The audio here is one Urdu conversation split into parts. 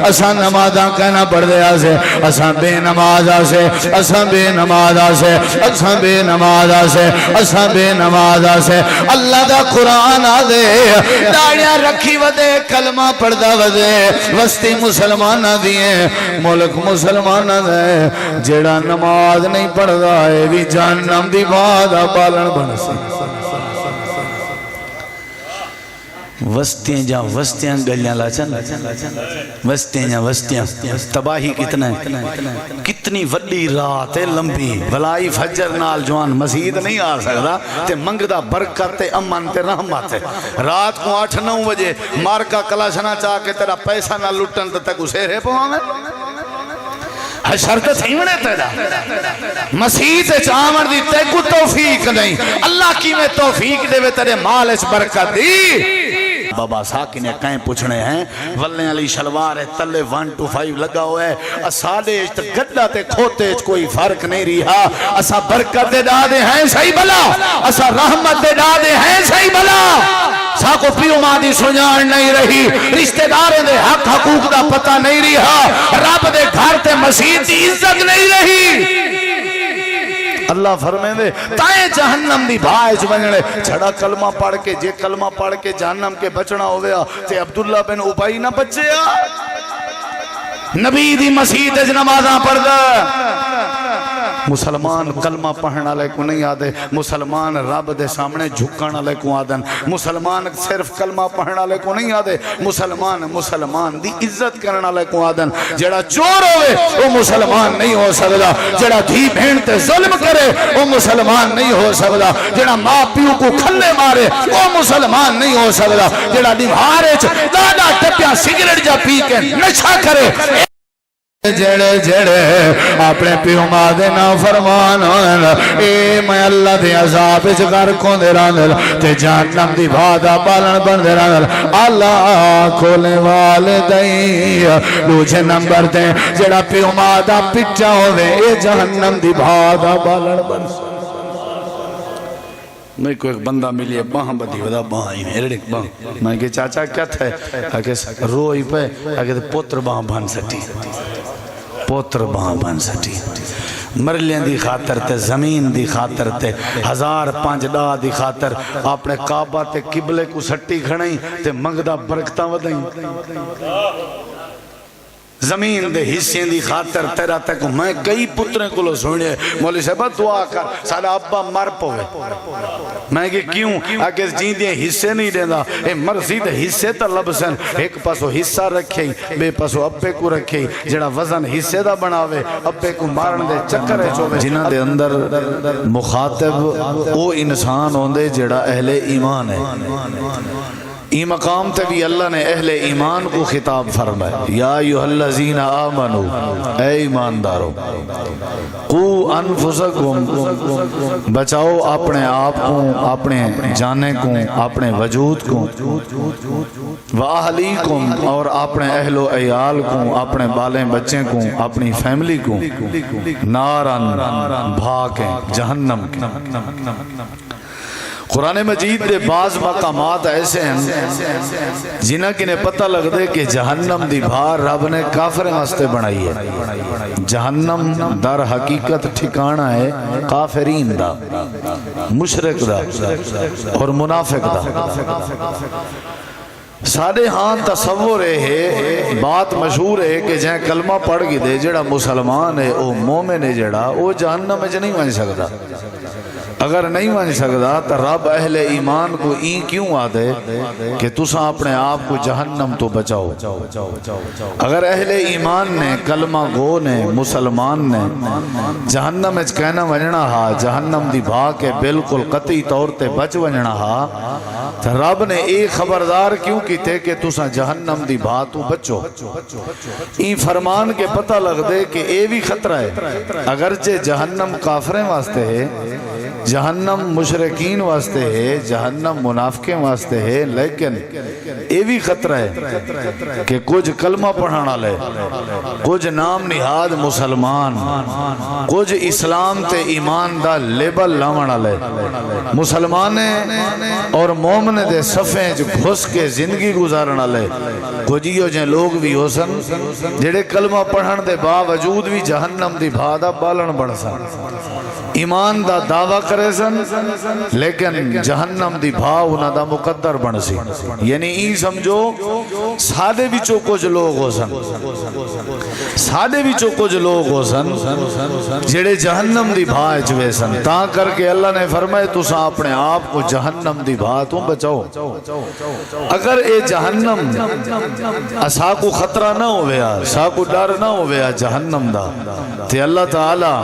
اساں نمازاں کہنا پڑھ دیا سے اساں بے نماز آسے اساں بے نماز آسے اساں بے نماز آسے اساں بے نماز آسے اللہ دا قرآن آدھے داڑیاں رکھی ودے کلمہ پڑھدا ودے وستی مسلمانہ دیئے ملک مسلمانہ دے جیڑا نماز نہیں پڑھدا ہے بھی جہنم دی باد بالن بن سی وستیاں جا وستیاں گلیاں لاچن وستیاں جا وستیاں تباہی کتنا ہے کتنی وڈی رات ہے لمبی بلائی فجر نال جوان مسجد نہیں آ سکتا تے منگدہ برکت امن تے رحمت ہے رات کو 8-9 بجے مارکا کلاشنا چاہ کے تیرا پیسہ نہ لٹن تک اسے رہے پہاں میں شرط تھیونے تیرا مسیح چاہمر دی تے کو توفیق نہیں اللہ کی میں توفیق دے وے تیرے مال اس برکت دی بابا ساکی نے کہیں پوچھنے ہیں ولنے علی شلوار ہے تلے 1 to 5 لگا ہوئے ہے اسادے اجت گڑا تے کھوتے اج کوئی فرق نہیں رہا اسا برکت دے ڈادے ہیں صحیح بلا اسا رحمت دے ڈادے ہیں صحیح بلا ساکو پیو مادی سنجان نہیں رہی رشتہ داریں دے حق حقوق دا پتہ نہیں رہا رب دے گھر تے مسیح دی عزت نہیں رہی اللہ فرمائے دے تائیں جہنم دی بھائج بننے چھڑا کلمہ پڑھ کے جے کلمہ پڑھ کے جہنم کے بچنا ہویا تے عبداللہ بن عبائی نہ بچے نبی دی مسیح تے نمازاں پڑھ دا مسلمان کلمہ پڑھنا لے کو نہیں آدھے مسلمان رب دے سامنے جھکانا لے کو آدھن مسلمان صرف کلمہ پڑھنا لے کو نہیں آدھے مسلمان دی عزت کرنا لے کو آدھن جڑا چور ہوئے وہ مسلمان نہیں ہو سکتا جڑا دھی بھین تے ظلم کرے وہ مسلمان نہیں ہو سکتا جڑا ماں پیو کو کھلے مارے وہ مسلمان نہیں ہو سکتا جڑا دیوارے دادا ٹپیاں سگریٹ جا پی کے نشہ کرے جڑے جڑے اپنے پیو ماں دے نا فرمان اے میں اللہ دے عذاب جگر کو دے راندل تے جہنم دی بھادا بالن بن دے راندل اللہ کھولے والدائی لوجھے نمبر دے جڑا پیو ماں دا پچھا ہوئے اے جہنم دی بھادا بالن بن میں کو ایک بندہ ملی ہے باہاں بدھی ودا باہاں ہی میں ایک باہاں میں کہ چاچا کیا تھا ہے روئی پہ پوتر باہاں بھان سٹی پوتر باہاں بن سٹی مرلیں دی خاطر تے زمین دی خاطر تے 1005 ڈا دی خاطر اپنے کعبہ تے قبلے کو سٹی کھڑائیں تے منگدہ برکتہ ودائیں زمین دے حصے دی خاطر تیرا تک میں کئی پتریں کو لو سوڑے مولی صاحبہ دعا کر سارا ابا مر پوے میں کہ کیوں آکے جین دے حصے نہیں دینا اے مرضی دے حصے تا لبسن ایک پاسو حصہ رکھے بے پاسو ابے کو رکھے جڑا وزن حصے دا بناوے ابے کو مارن دے چکر ہے چوبے جنہ دے اندر مخاطب او انسان ہوندے جڑا اہل ایمان ہے ای مقام تے بھی اللہ نے اہل ایمان کو خطاب فرمائے یا ایوہ الذین آمنو اے ایماندارو قو انفسکم بچاؤ اپنے آپ کو اپنے جانے کو اپنے وجود کو وَأَهْلِيكُمْ اور اپنے اہل و عیال کو اپنے بالیں بچیں کو اپنی فیملی کو نارن بھاگیں جہنم کے قرآن مجید دے بعض مقامات ایسے ہیں جنہ کی نے پتہ لگ دے کہ جہنم دی بھار رب نے کافر واسطے بنائی ہے جہنم در حقیقت ٹھکانہ ہے کافرین دا مشرک دا اور منافق دا ساڑھے ہاں تصور ہے بات مشہور ہے کہ جہاں کلمہ پڑھ گی دے جڑا مسلمان ہے او مومن ہے جڑا او جہنم میں نہیں بن سکتا اگر نہیں مان سکتا تو رب اہل ایمان کو این کیوں آدھے کہ تسا اپنے آپ کو جہنم تو بچاؤ اگر اہل ایمان نے کلمہ گو نے مسلمان نے جہنم اچ کہنا ونجنا ہا جہنم دی بھا کے بالکل قطعی طور تے بچ ونجنا ہا تو رب نے ایک خبردار کیوں کی تھے کہ تسا جہنم دی بھا تو بچو این فرمان کے پتہ لگ دے کہ اے بھی خطرہ ہے اگرچہ جہنم کافریں واسطے ہے جہنم مشرکین واسطے ہے، جہنم منافقیں واسطے ہے، لیکن یہ بھی خطرہ ہے کہ کچھ کلمہ پڑھانا لے، کچھ نام نہاد مسلمان، کچھ اسلام تے ایمان دا لیبل لاونا لے، مسلمانے اور مومن دے صفیں جو گھس کے زندگی گزارنا لے، کچھ یہ جن لوگ بھی ہو سن جڑے کلمہ پڑھن دے باوجود بھی جہنم دی بھادا بالن بن سن، ایمان دا دعویٰ کرے سن لیکن جہنم دی بھاؤ نہ دا مقدر بن سی. یعنی ای سمجھو سادے بچوں کچھ لوگ ہو سن، سادے بچوں کچھ لوگ ہو سن جڑے جہنم دی بھاؤ چوے سن. تا کر کے اللہ نے فرمائے تسا اپنے آپ کو جہنم دی بھاؤ تو بچاؤ. اگر اے جہنم اسا کو خطرہ نہ ہویا، اسا کو ڈر نہ ہویا جہنم دا، تے اللہ تعالی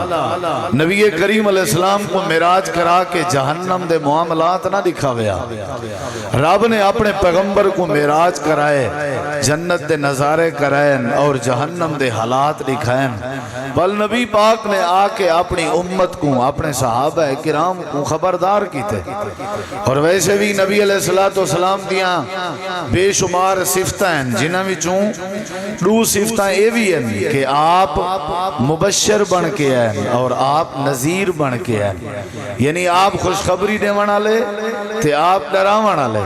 نبی کریم علیہ السلام کو معراج کرا کے جہنم دے معاملات نہ دکھاویا. رب نے اپنے پیغمبر کو معراج کرائے، جنت دے نظارے کرائے اور جہنم دے حالات دکھائیں. بل نبی پاک نے آ کے اپنی امت کو، اپنے صحابہ کرام کو خبردار کی تھے. اور ویسے بھی نبی علیہ السلام دیاں بے شمار صفتیں جنہاں وچوں دو صفتیں یہ بھی ہیں کہ آپ مبشر بن کے ہیں اور آپ نذیر بن کے ہیں. یعنی آپ خوشخبری دیوان والے تے آپ ڈراون والے.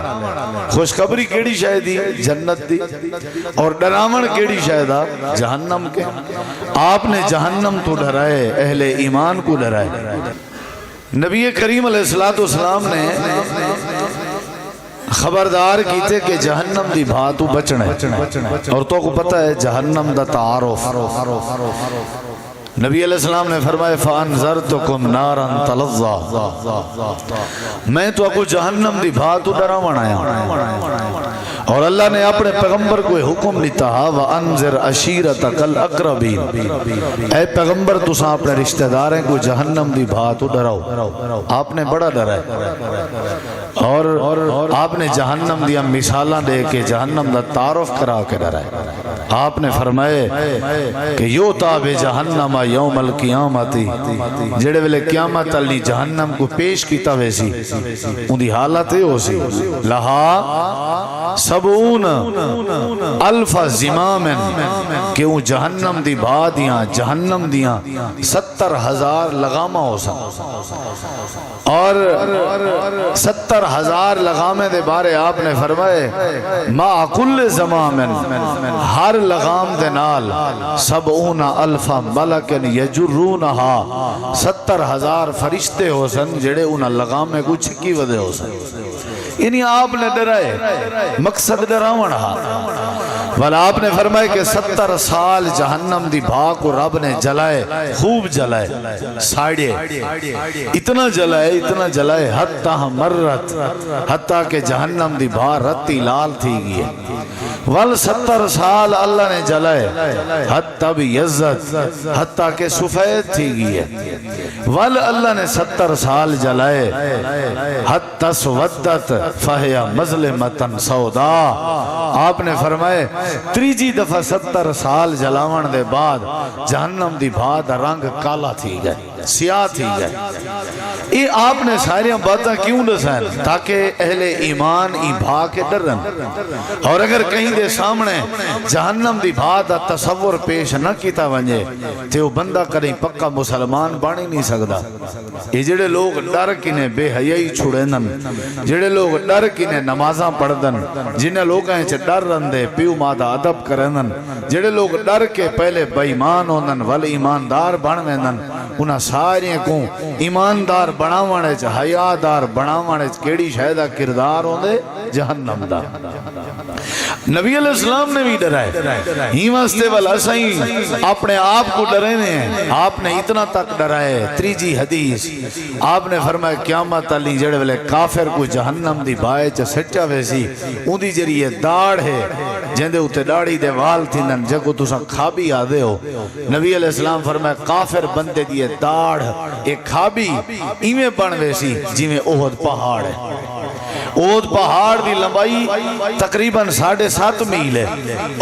خوشخبری کیڑی شے دی؟ جنت دی. اور ڈراون کیڑی شے دا؟ جہنم کے. آپ نے جہنم تو ڈرائے، اہل ایمان کو ڈرائے. نبی کریم علیہ السلام نے خبردار کیتے کہ جہنم دی بھاتو بچنے. اور تو کو پتہ ہے جہنم دا تعارف. نبی علیہ السلام نے فرمائے فَأَنذَرْتُكُمْ نَارًا تَلَظَّى، میں تو کو جہنم دی بھاتو ڈراون آیا. اور اللہ نے اپنے پیغمبر کو حکم دیتا وَأَنذِرْ عَشِيرَتَكَ الْأَقْرَبِينَ، اے پیغمبر تساں اپنے رشتہ داریں کو جہنم دی بھاتو ڈراؤ. آپ نے بڑا ڈرائے اور آپ نے جہنم دیا مثالاں دے کے جہنم دا تعارف کرا کے ڈرائے. آپ نے فرمائے کہ یوتا بے جہنم یوم القیامتی، جڑے ویلے قیامت علی جہنم کو پیش کیتا ویسی ان دی حالت ہو سی لہا 70,000 زمام، کہ وہ جہنم دی بھادیاں جہنم دیاں 70,000 لگامہ ہو سن. اور 70,000 لغامے دے بارے آپ نے فرمائے ما کل زمام، ہر لغام دے نال 70,000 ملک یجرونہا، 70,000 فرشتے ہو سن جڑے انہاں لغامے کو چھکی ودے ہو سن. یعنی آپ نے ڈرائے، مقصد ڈراون ہا. والا آپ نے فرمائے کہ 70 سال جہنم دی بھا کو رب نے جلائے، خوب جلائے، ساڑے اتنا جلائے حتیٰ مرت، حتیٰ کہ جہنم دی بھا رتی لال تھی گئی. وال 70 سال اللہ نے جلائے حتیٰ بھی یزت، حتیٰ کہ سفید تھی گئی ہے. وال اللہ نے 70 سال جلائے حتیٰ سودت فہیا مظلمتن سودا. آپ نے فرمائے تریجی دفعہ 70 سال جلاون دے بعد جہنم دی بھاد رنگ کالا تھی گئے، سیاہ تھی گئے. یہ آپ نے ساریاں باتاں کیوں دسائیں؟ تاکہ اہل ایمان ای بھا کے ڈرن. اور اگر کہیں دے سامنے جہنم دی بھاد تصور پیش نہ کیتا ونجے تے وہ بندہ کریں پکا مسلمان بانی نہیں سکدا. یہ جڑے لوگ ڈر کینے بے حیائی چھوڑینن، جڑے لوگ ڈر کینے نمازاں پڑھدن، جنہیں لوگ ہیں چھ ڈر رندے پیو مادہ ادب کرنن، جڑے لوگ ڈر کے پہلے بے ایمان ہوندن ول ایماندار بنویندن، انہاں سارے کو ایماندار بناوانے چ حیادار بناوانے چ کیڑی شاید کردار ہوندے؟ جہنم دا. نبی علیہ السلام نے بھی ڈرائے، ہی واسطے والا سائیں اپنے آپ کو ڈرائے ہیں. آپ نے اتنا تک ڈرائے. تریجی حدیث آپ نے فرمایا قیامت علی جڑے والے کافر کو جہنم دی بائے چ سچا ویسی ان دی جریے داڑھ ہے جن دے اتے داڑھی دے وال تھینن جگو تساں کھابی آدھے ہو. نبی علیہ السلام فرمایا کافر بندے دیے داڑھ ایک کھابی ایویں بن ویسی جیویں احد پہاڑ ہے. اود پہاڑ دی لمبائی تقریباً 7.5 میل ہے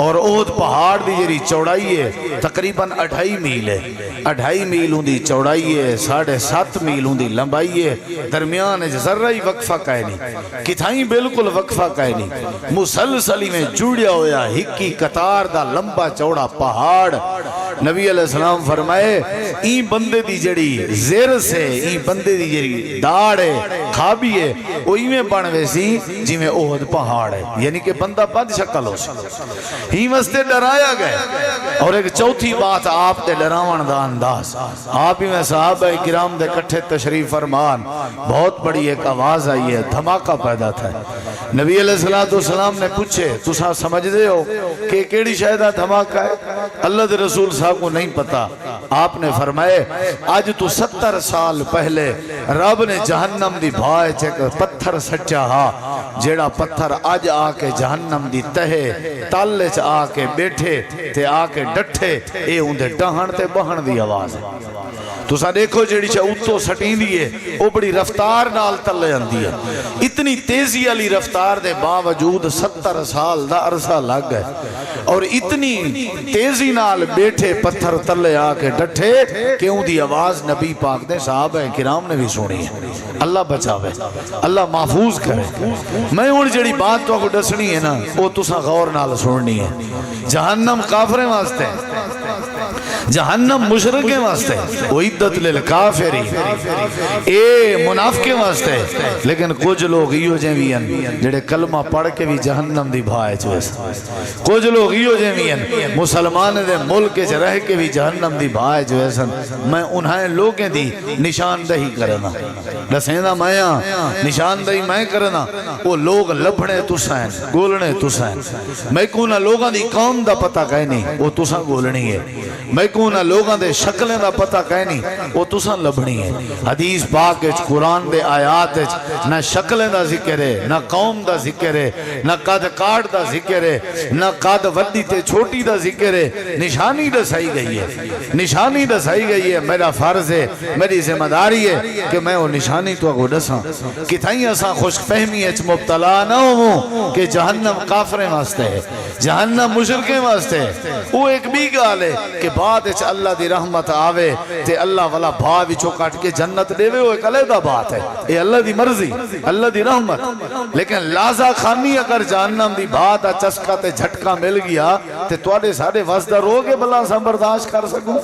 اور اود پہاڑ دی جری چوڑائی ہے تقریباً 2.5 میل ہے 2.5 میل ہوں دی چوڑائی ہے 7.5 میل ہوں دی لمبائی ہے درمیان ذرہ ہی وقفہ کہے نہیں کتھائیں بالکل وقفہ کہے نہیں مسلسلی میں جڑیا ہویا ہکی قطار دا لمبا چوڑا پہاڑ نبی علیہ السلام فرمائے این بندے دی جڑی زیر سے این بندے دی جڑی داڑ ہے کھابی ہے وہی میں بنوے سی جی میں احد پہاڑ ہے یعنی کہ بندہ بد شکل ہو سی ہی وستے ڈرایا گئے اور ایک چوتھی بات آپ تے ڈراون دا انداز آپ ہی میں صحابہ کرام دے کٹھے تشریف فرمان بہت بڑی ایک آواز آئی ہے دھماکہ پیدا تھا نبی علیہ السلام نے پوچھے تسا سمجھ دے ہو کہ کیڑی شاہدہ دھماکہ ہے اللہ دے رسول صاحب کو نہیں پتا آپ نے فرمائے آج تو 70 سال پہلے رب نے جہنم دی بھائے چیک پتھر سچا ہا جیڑا پتھر آج آکے جہنم دی تہے تالے چ آکے بیٹھے تے آکے ڈٹھے اے اندھے ڈہن تے بہن دی آواز ہے تو سا دیکھو جیڑی چھے اتو سٹین دیئے او بڑی رفتار نال تلے اندی ہے اتنی تیزی علی رفتار دے باوجود 70 سال دا عرصہ لگ گئے اور اتنی تیزی نال بیٹھے پتھر تلے آکے ڈٹھے کہ ان دی آواز نبی پاک نے صحابہ کرام نے بھی سنی ہے اللہ بچاوے اللہ محفوظ کرے میں ان جیڑی بات تو کو ڈسنی ہے نا وہ تسا غور نال سننی ہے جہنم کافریں واسطے جہنم مشرکیں واسطے وعدت للکافری اے منافقیں واسطے لیکن کچھ لوگ ایو جیوین جڑے کلمہ پڑھ کے بھی جہنم دی بھائے چویس کچھ لوگ ایو جیوین مسلمان دے ملک چ رہ کے بھی جہنم دی بھائے چویسن میں انہیں لوگیں دی نشاندہی کرنا دسینا میاں نشاندہی میں کرنا وہ لوگ لبھنے تسائن گولنے تسائن میں کونا لوگاں دی قوم دا پتہ کہے نہیں وہ تساں گولنی ہے میں کونا لوگاں دے شکلیں دا پتہ کہے نہیں وہ تساں لبھنی ہے حدیث پاک قرآن دے آیات نہ شکلیں دا ذکر ہے نہ قوم دا ذکر ہے نہ قد کاٹ دا ذکر ہے نہ قد وڈی تے چھوٹی دا ذکر ہے نشانی دسائی گئی ہے نشانی دسائی گئی ہے میرا فرض ہے میری ذمہ داری ہے کہ میں وہ نشانی تو اگو دساں کتھائیں اساں خوش فہمی اچ مبتلا نہ ہوں کہ جہنم کافریں واسطے ہے جہنم مشرکیں واسطے ہے وہ ایک بھی گال ہے کہ بعد اچ اللہ دی رحمت آوے تے اللہ والا بھا وچوں کٹ کے جنت دے وہ ایک علیحدہ بات ہے یہ اللہ دی مرضی اللہ دی رحمت لیکن لازا خانی اگر جہنم دی بات چسکا تے جھٹکا مل گیا تے تواڈے ساڈے واسطہ رو کے بلا سا برداشت کر سکوں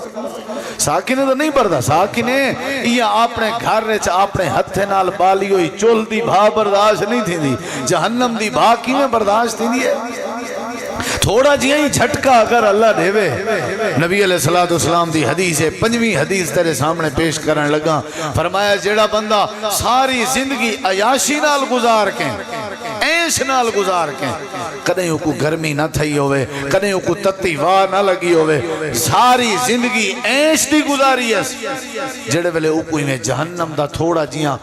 ساکنے تو نہیں بردہ ساکنے یہ اپنے گھر رچ اپنے ہتھے نال بالی ہوئی چول دی بھا برداشت نہیں تھی دی جہنم دی بھا کی میں برداشت تھی دی ہے تھوڑا جی ہی جھٹکا اگر اللہ دے وے نبی علیہ السلام دی حدیث ہے 5ویں حدیث تیرے سامنے پیش کرن لگا فرمایا جیڑا بندہ ساری زندگی عیاشی نال گزار کے عیش نال گزار کے کدیں کو گرمی نہ تھئی ہوئے کدیں کو تتی واہ نہ لگی ہوئے ساری زندگی عیش دی گزاری ہے جڑے ویلے اوپوئی میں جہنم دا تھوڑا جیاں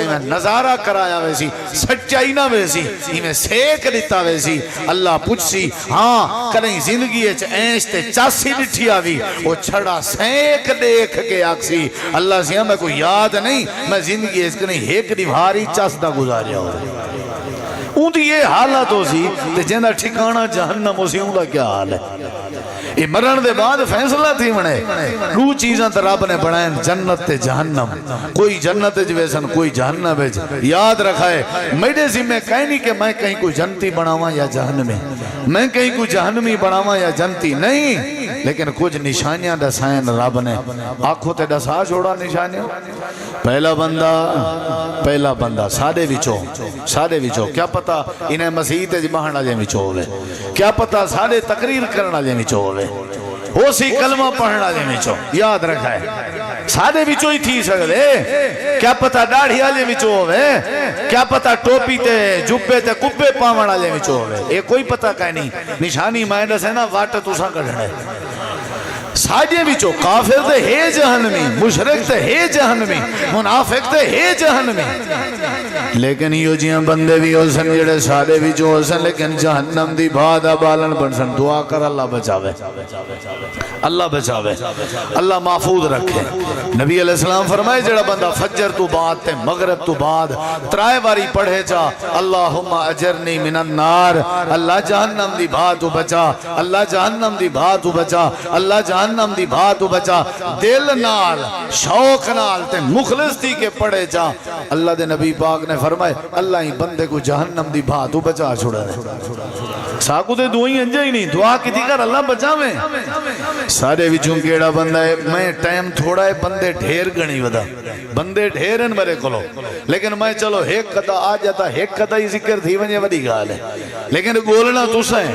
میں نظارہ کرایا ویسی سچائی نہ ویسی ہی میں سیک دیتا ویسی اللہ پوچھ سی ہاں کدیں زندگی عیش تے چاسی ڈٹھی آوی وہ چھڑا سیک دیکھ کے آکسی اللہ سے میں کوئی یاد نہیں میں زندگی اس کنی ایک دیواری چاس دا گزاریا ہوئے اون دی یہ حالت ہو سی تے جندہ ٹھکانہ جہنم ہو سی اون دا کیا حال ہے یہ مرن دے بعد فیصلہ تھی منے دو چیزاں تے رب نے بنائیں جنت تے جہنم کوئی جنت جویسن کوئی جہنم ہے یاد رکھا ہے میرے ذمہ کہیں نہیں کہ میں کہیں کوئی جنتی بناواں یا جہنمی میں کہیں کوئی جہنمی بناواں یا جنتی نہیں لیکن کچھ نشانیاں دسائیں رب نے آنکھوں تے دسا چھوڑا نشانیاں پہلا بندہ سادے وچوں کیا پتا انہیں مسیح تے بہن آجے وچوں ہوئے کیا پتا سادے تقریر کرنا آجے وچوں ہوئے ہو سی کلمہ پڑھنا آجے وچوں یاد رکھا ہے سادے وچوں ہی تھی سکتے کیا پتا ڈاڑھی آجے وچوں ہوئے کیا پتا ٹوپی تے جبے تے کبے پاون آجے وچوں ہوئے یہ کوئی پتا کہیں نہیں نشانی مائنڈس ہے نا واٹ تو سا کڑھنے ساجے وچوں کافر تے ہے جہنمی، مشرک تے ہے جہنمی، منافق تے ہے جہنمی، لیکن یہ جیاں بندے بھی ہو سن جڑے سارے بھی جو ہو سن لیکن جہنم دی بھادا بالن بن سن. دعا کر اللہ بچاوے، اللہ بچاوے، اللہ محفوظ رکھے. نبی علیہ السلام فرمائے جڑا بندہ فجر تو بعد تے مغرب تو بعد ترائے باری پڑھے چا اللہم اجرنی من النار، اللہ جہنم دی بھا تو بچا، اللہ جہنم دی بھا تو بچا، اللہ جہنم دی بھا تو بچا، دل نال شوق نال تے مخلص تھی کے پڑھے چا، اللہ دے نبی پاک نے فرمائے اللہ ہی بندے کو جہنم دی بھا تو بچا چھوڑا دے. ساکو دے دعائیں انجا ہی نہیں، دعا کی تھی کر اللہ بچاویں. سارے وچوں کیڑا بندہ ہے، میں ٹائم تھوڑا ہے، بندے ڈھیر گنی ودا، بندے ڈھیر ہیں میرے کلو، لیکن میں چلو ایک قطع آ جاتا، ایک قطع ہی ذکر تھی ونجے وڈی گال ہے، لیکن گولنا تسا ہے.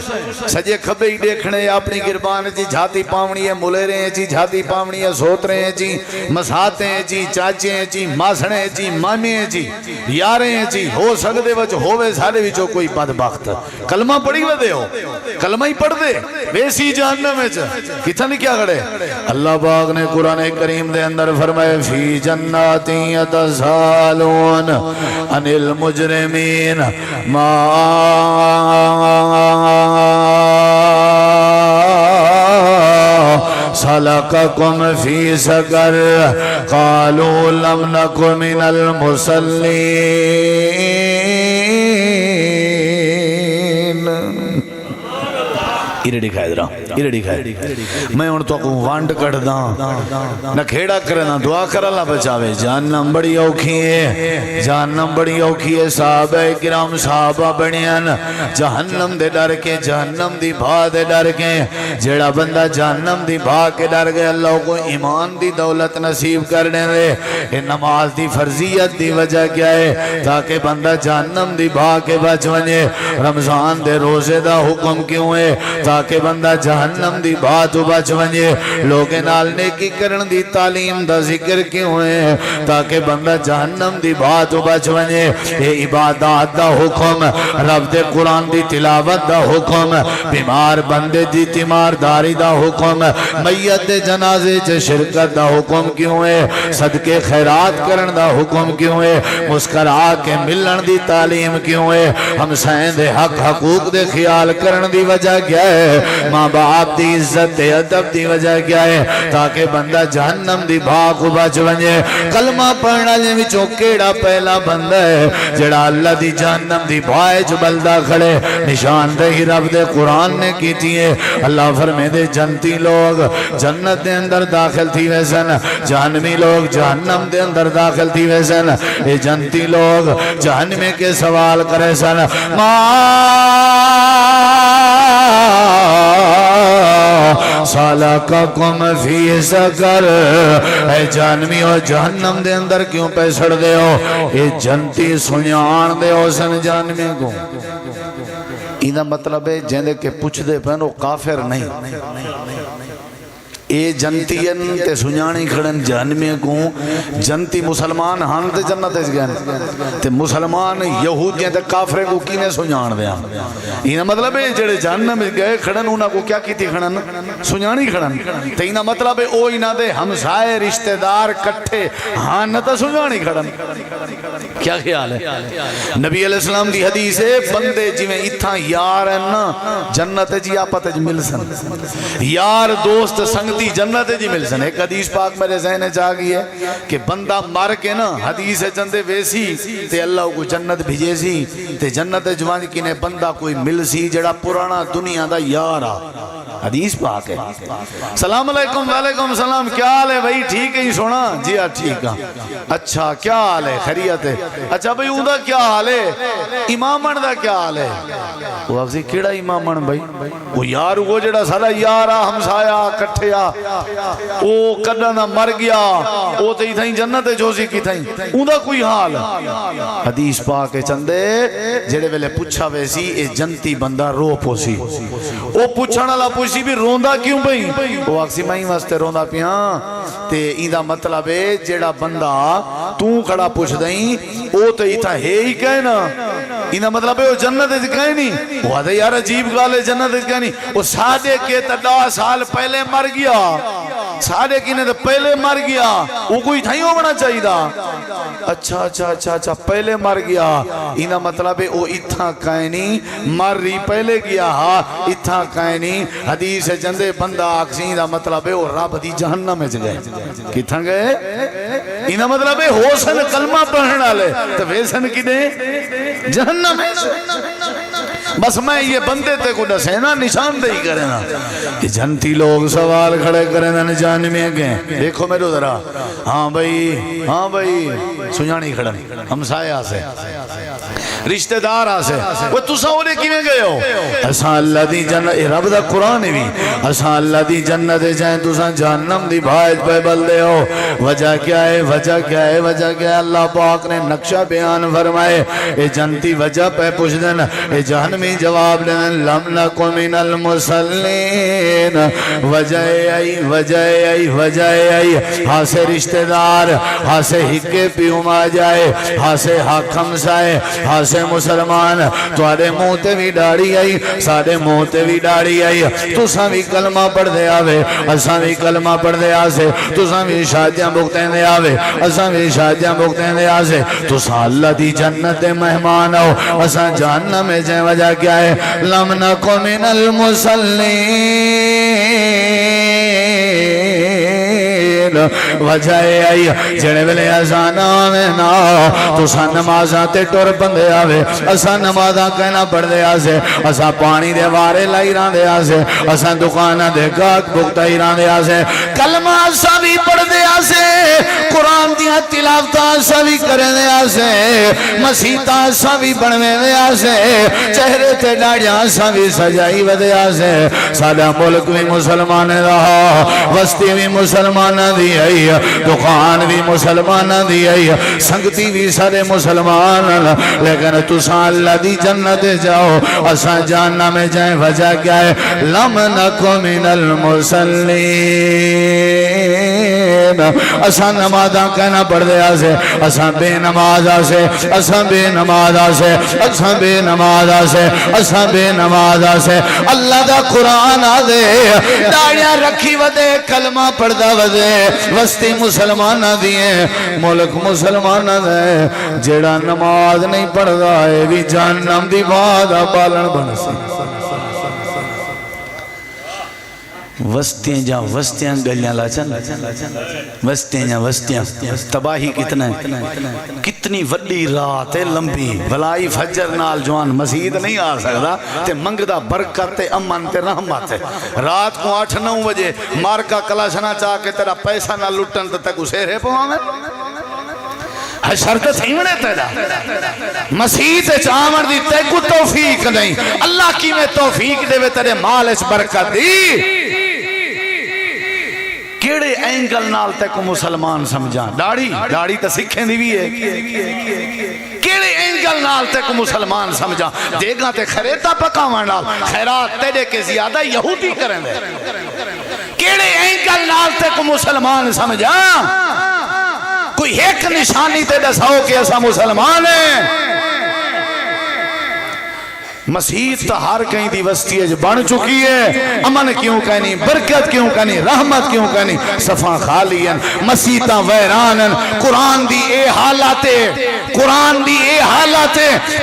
سجے کھبے ہی دیکھنے اپنی گربان جی جھاتی پاونی ہے، ملیرے ہیں جی جھاتی پاونی ہے، سوترے ہیں جی، مساتے ہیں جی، چاچے ہیں جی، ماسڑے ہیں جی، مامے ہیں جی، یارے ہیں جی. ہو سکتے وچ ہووے سارے وچوں کوئی بدبخت کلمہ پڑھی ودے ہو، کلمہ ہی پڑھ دے ویسی جہنم وچ کتھا نہیں کیا کھڑے. اللہ پاک نے قرآن کریم دے اندر فرمائے فی جنات یتسالون عن المجرمین ما سلککم فی سقر قالوا لم نک من المصلین. یہ دکھائے درہ یہ دکھائے میں ان تو کو وانڈ کٹ داں نہ کھیڑا کرنا دعا کر اللہ بچاوے. جہنم بڑی اوکھی ہے، جہنم بڑی اوکھی ہے. صحابہ کرام صحابہ بڑیاں جہنم دے ڈر کے، جہنم دی بھا دے ڈر کے. جیڑا بندہ جہنم دی بھا کے ڈر گئے اللہ کو ایمان دی دولت نصیب کرنے دے. یہ نماز دی فرضیت دی وجہ کیا ہے؟ تاکہ بندہ جہنم دی بھا کے بچ ونجے. رمضان دے روزے دا حکم کیوں ہے؟ تاکہ بندہ جہنم دی بات بچ ونجے. لوگ نال نیکی کرن دی تعلیم دا ذکر کیوں ہے؟ تاکہ بندہ جہنم دی بات بچ ونجے. اے عبادات دا حکم، رب دے قرآن دی تلاوت دا حکم، بیمار بندے دی تیمارداری دا حکم، میت دے جنازے چ شرکت دا حکم کیوں ہے؟ صدقے خیرات کرن دا حکم کیوں ہے؟ مسکرا کے ملن دی تعلیم کیوں ہے؟ ہم سائن دے حق حقوق دے خیال کرن دی وجہ کیا ہے؟ ماں باپ دی عزت دے ادب دی وجہ کیا ہے؟ تاکہ بندہ جہنم دی بھاگ بچ ونجے. کلمہ پڑھنا جے وچوں کیڑا پہلا بندہ ہے جڑا اللہ دی جہنم دی بھائے جو بلدہ کھڑے. نشاندہی رب دے قرآن نے کیتی ہے. اللہ فرمے دے جنتی لوگ جنت دے اندر داخل تھی ویسن، جہنمی لوگ جہنم دے اندر داخل تھی ویسن. یہ جنتی لوگ جہنمی کے سوال کرے سن سالککم فی سقر، اے جہنمی ہو جہنم دے اندر کیوں پیسڑ دے ہو؟ یہ جنتی سنیان دے ہو سن جہنمی کو. اینا مطلب ہے جہنے کے پوچھ دے پہنو کافر نہیں. اے جنتین تے سنیانی کھڑن جہنمی کو. جنتی مسلمان ہاں تے جنت اس گئن تے مسلمان یہودیاں تے کافرے کو کینے سنیان دیا. اینا مطلب ہے جڑے جہنم اس گئے کھڑن انہاں کو کیا کیتی کھڑن؟ سنیانی کھڑن. تے اینا مطلب ہے او اینا دے ہمسائے رشتہ دار کٹھے ہاں نہ تے سنیانی کھڑن. کیا خیال ہے؟ نبی علیہ السلام دی حدیث ہے بندے جویں اتھا یار ہیں نا جنت جی آپت جی مل سن. یار دوست سنگتی جنت جی مل سن. ایک حدیث پاک میرے ذہن چاہ گئی ہے کہ بندہ مار کے نا حدیث چندے ویسی تے اللہ کو جنت بھیجے سی تے جنت جوان کی نے بندہ کوئی مل سی جڑا پرانا دنیا دا یارا. حدیث پاک ہے. سلام علیکم. وعلیکم السلام. کیا حال ہے بھائی؟ ٹھیک ہے ہی سونا؟ جی ہاں ٹھیک ہے. اچھا کیا حال ہے؟ خیریت ہے. اچھا بھائی اون دا کیا حال ہے؟ امامن دا کیا حال ہے؟ وہ آخسی کیڑا امامن بھائی؟ وہ یار وہ جڑا سارا یارا ہمسایا کٹھیا وہ کدہ نہ مر گیا وہ تے تھائیں جنت جوزی کی تھائیں اون دا کوئی حال. حدیث پاک چندے جڑے ویلے پوچھا ویسی اے جنتی بندہ رو پوسی. وہ پوچھنا لا پوچھی بھی روندہ کیوں بھئی؟ وہ آکسی میں ہی واسطے روندہ پیاں تے ایدہ مطلب ہے جڑا بندہ تو کھڑا پوچھ دائیں وہ تے ایتھا ہے ہی کہنا. ایدہ مطلب ہے وہ جنت اس کہیں نہیں. وہ آدھے یار عجیب گالے جنت اس کہیں نہیں. وہ سادے کے 10 سال پہلے مر گیا سارے کینے تو پہلے مر گیا وہ کوئی تھا ہی ہونا چاہیے دا اچھا پہلے مر گیا انہا مطلب ہے وہ اتھا کائنی مر رہی پہلے گیا ہاں اتھا کائنی حدیث جندے بندہ آکسین دا مطلب ہے وہ رب دی جہنم میں گئے کتھا گئے انہا مطلب ہے حسن کلمہ پڑھنا لے تو ویسن کی دے جہنم ہے بس میں یہ بندے تے کو ڈسینا نشان دہی کرنا کہ جنتی لوگ سوال کھڑے کرنا نشان میں گئے دیکھو میرے ذرا ہاں بھائی سنجانی کھڑا ہم سایہ سے رشتہ دار آسے وہ تسا اولے کیویں گئے ہو اساں اللہ دی جنت رب دا قرآن بھی اساں اللہ دی جنت جائیں تسا جہنم دی بھاج پہ بلدے ہو وجہ کیا ہے اللہ پاک نے نقشہ بیان فرمائے اے جنتی وجہ پہ پوچھ دن اے جہنمی جواب دن لم نکو من المصلین وجہ آئی ہاں سے رشتہ دار ہاں سے ہکے پیوم آ جائے ہاں سے حاکم سائے ہاں سے مسلمان توارے موتے بھی ڈاڑی آئی سارے موتے بھی ڈاڑی آئی تو سامی کلمہ پڑھ دے آوے اسامی کلمہ پڑھ دے آسے تو سامی شادیاں بکتیں دے آوے اسامی شادیاں بکتیں دے آسے تو سا اللہ دی جنت مہمان ہو اسا جہنم میں جائیں وجہ کیا ہے لم نکو من المصلین وجہ آئی جڑے ویلے ازانا میں نا تو سا نمازاں تے ٹور بندے آوے اسا نمازاں کہنا پڑھ دے آسے اسا پانی دے وارے لائی ران دے آسے اسا دکانہ دے گاک بکتا ہی ران دے آسے کلمہ اسا بھی پڑھ دے آسے قرآن دیا تلاوتہ اسا بھی کریں دے آسے مسیحتہ اسا بھی بڑھویں دے آسے چہرے تے ڈاڑیاں اسا بھی سجائی ودے آسے سادہ ملک بھی مسلمان رہا وستی بھی مسلمان دی آئی دکان بھی مسلمان دی آئی سنگتی بھی سارے مسلمان لیکن تساں اللہ دی جنت جاؤ اساں جہنم میں جائیں وجہ کیا ہے لم نکو من المصلین اساں نمازاں کہنا پڑھ دے آسے اساں بے نماز آسے اساں بے نماز آسے اساں بے نماز آسے اساں بے نماز آسے اللہ دا قرآن آدے داڑیاں رکھی ودے کلمہ پڑھ دا ودے وستی مسلمان دیئے ملک مسلمان دے جیڑا نماز نہیں پڑھ دا ہے بھی جہنم دی بادہ پالن بن سی وستیاں گلیاں لاچن وستیاں تباہی کتنی وڈی رات ہے لمبی بھلائی فجر نال جوان مزید نہیں آ سکتا تے منگدہ برکت تے امن تے رحمت ہے رات کو 8-9 بجے مارکا کلاشنا چاہ کے تیرا پیسہ نہ لٹن تے تک اسے رہے پہاں میں شرط تھیمنے تیرا مسیح چامر دی تے کو توفیق نہیں اللہ کی میں توفیق دے وے تیرے مال اس برکت دی کیڑے اینگل نال تے کو مسلمان سمجھا ڈاڑی تا سکھیں دی بھی ہے کیڑے اینگل نال تے کو مسلمان سمجھا دیگاں تے خریتا پکاوان نال خیرات تیرے کے زیادہ یہودی کریں دے کیڑے اینگل نال تے کو مسلمان سمجھا کوئی ایک نشانی تے دساؤ کہ ایسا مسلمان ہے مسیحت تا ہر کہیں دی وسطی ہے بڑھ چکی ہے امن کیوں کہنی برکت کیوں کہنی رحمت کیوں کہنی صفا خالی ہیں مسیحتاں ویران ہیں قرآن دی اے حالات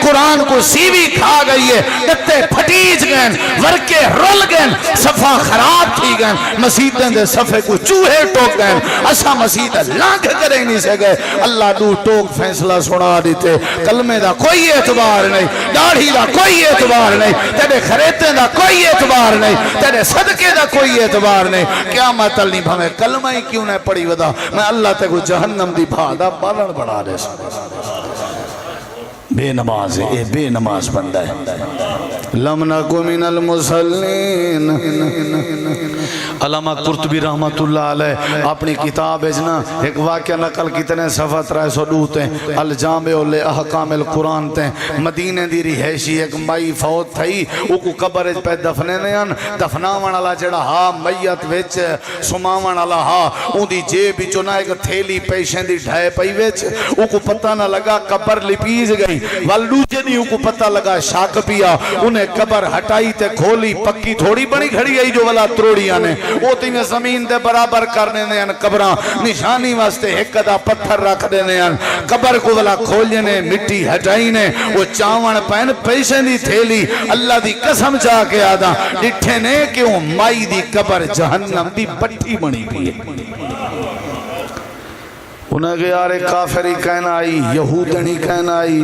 قرآن کو سیوی کھا گئی ہے دتے پھٹیج گئن ورکے رول گئن صفا خراب تھی گئن مسیحتیں دے صفے کو چوہے ٹوک گئن اسا مسیحت لانگ کریں نہیں سے گئے اللہ دو ٹوک فیصلہ سنا دیتے کلمے دا کوئی اعتبار نہیں داڑھی دا کوئی اعتبار نہیں تیرے خریتے دا کوئی اعتبار نہیں تیرے صدقے دا کوئی اعتبار نہیں قیامت نہیں بھمیں کلمہ ہی کیوں نہیں پڑی ودا میں اللہ تے کو جہنم دی بھادا بالن بڑھا دے بے نماز ہے اے بے نماز بندہ ہے لم نکو من المصلین علامہ قرطبی رحمت اللہ علیہ اپنی کتاب اجنا ایک واقعہ نقل کتنے صفحہ 302 ہیں الجامع لأحکام القرآن تیں مدینہ دی رہائشی ایک مائی فوت تھئی او کو قبر پہ دفنے نیان دفناون والا جڑا ہا میت وچ سماون والا ہا اون دی جیب وچوں نہ ایک تھیلی پیشیں دی ڈھائے پئی وچ او کو پتہ نہ لگا قبر لپیز گئی والدوجے دیوں کو پتہ لگا شاک پیا انہیں قبر ہٹائی تے کھولی پکی تھوڑی بنی کھڑی آئی جو والا تروڑیاں نے وہ تینے زمین دے برابر کرنے نے قبراں نشانی واسطے ایک دا پتھر رکھ دینے قبر کو والا کھولنے نے مٹی ہٹائی نے وہ چاون پین پیسے دی تھیلی اللہ دی قسم چاہ کے آدھا ڈٹھے نے کہ وہ مائی دی قبر جہنم دی پٹھی بنی بھی ہے انہیں کہ یار کافری کہنا آئی یہودنی کہنا آئی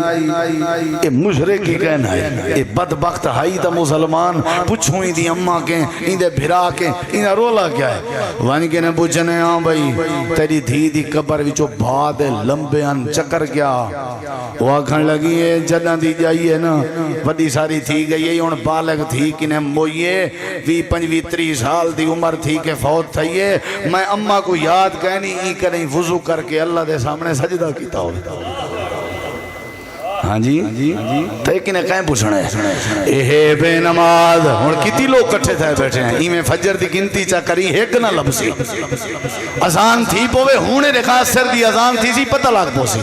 اے مشرکی کہنا آئی اے بدبخت ہائی تا مسلمان پوچھوئی دی اممہ کے اندے بھرا کے انہیں رولا کیا ہے وانی کے نے پوچھنے ہاں بھائی تیری دھی دی قبر وچو بھاد لمبے ان چکر کیا وہ آکھن لگی ہے جدہ دی جائیے نا وڈی ساری تھی گئی ہے ان بالغ تھی کنہیں موئیے 25-30 سال دی عمر تھی کہ فوت تھئیے میں اممہ کو یاد کہنی ای کریں وضو کر کے اللہ دے سامنے سجدہ کیتا ہو ہاں جی تو ایک نے کہیں پوچھنا ہے اے بے نماز اور کتی لوگ کٹھے تھے بیٹھے ہیں ایمیں فجر دی گنتی چا کری ایک نہ لبسی ازان تھی پوے ہونے رکھا سر دی ازان تھی سی پتہ لگ پوسی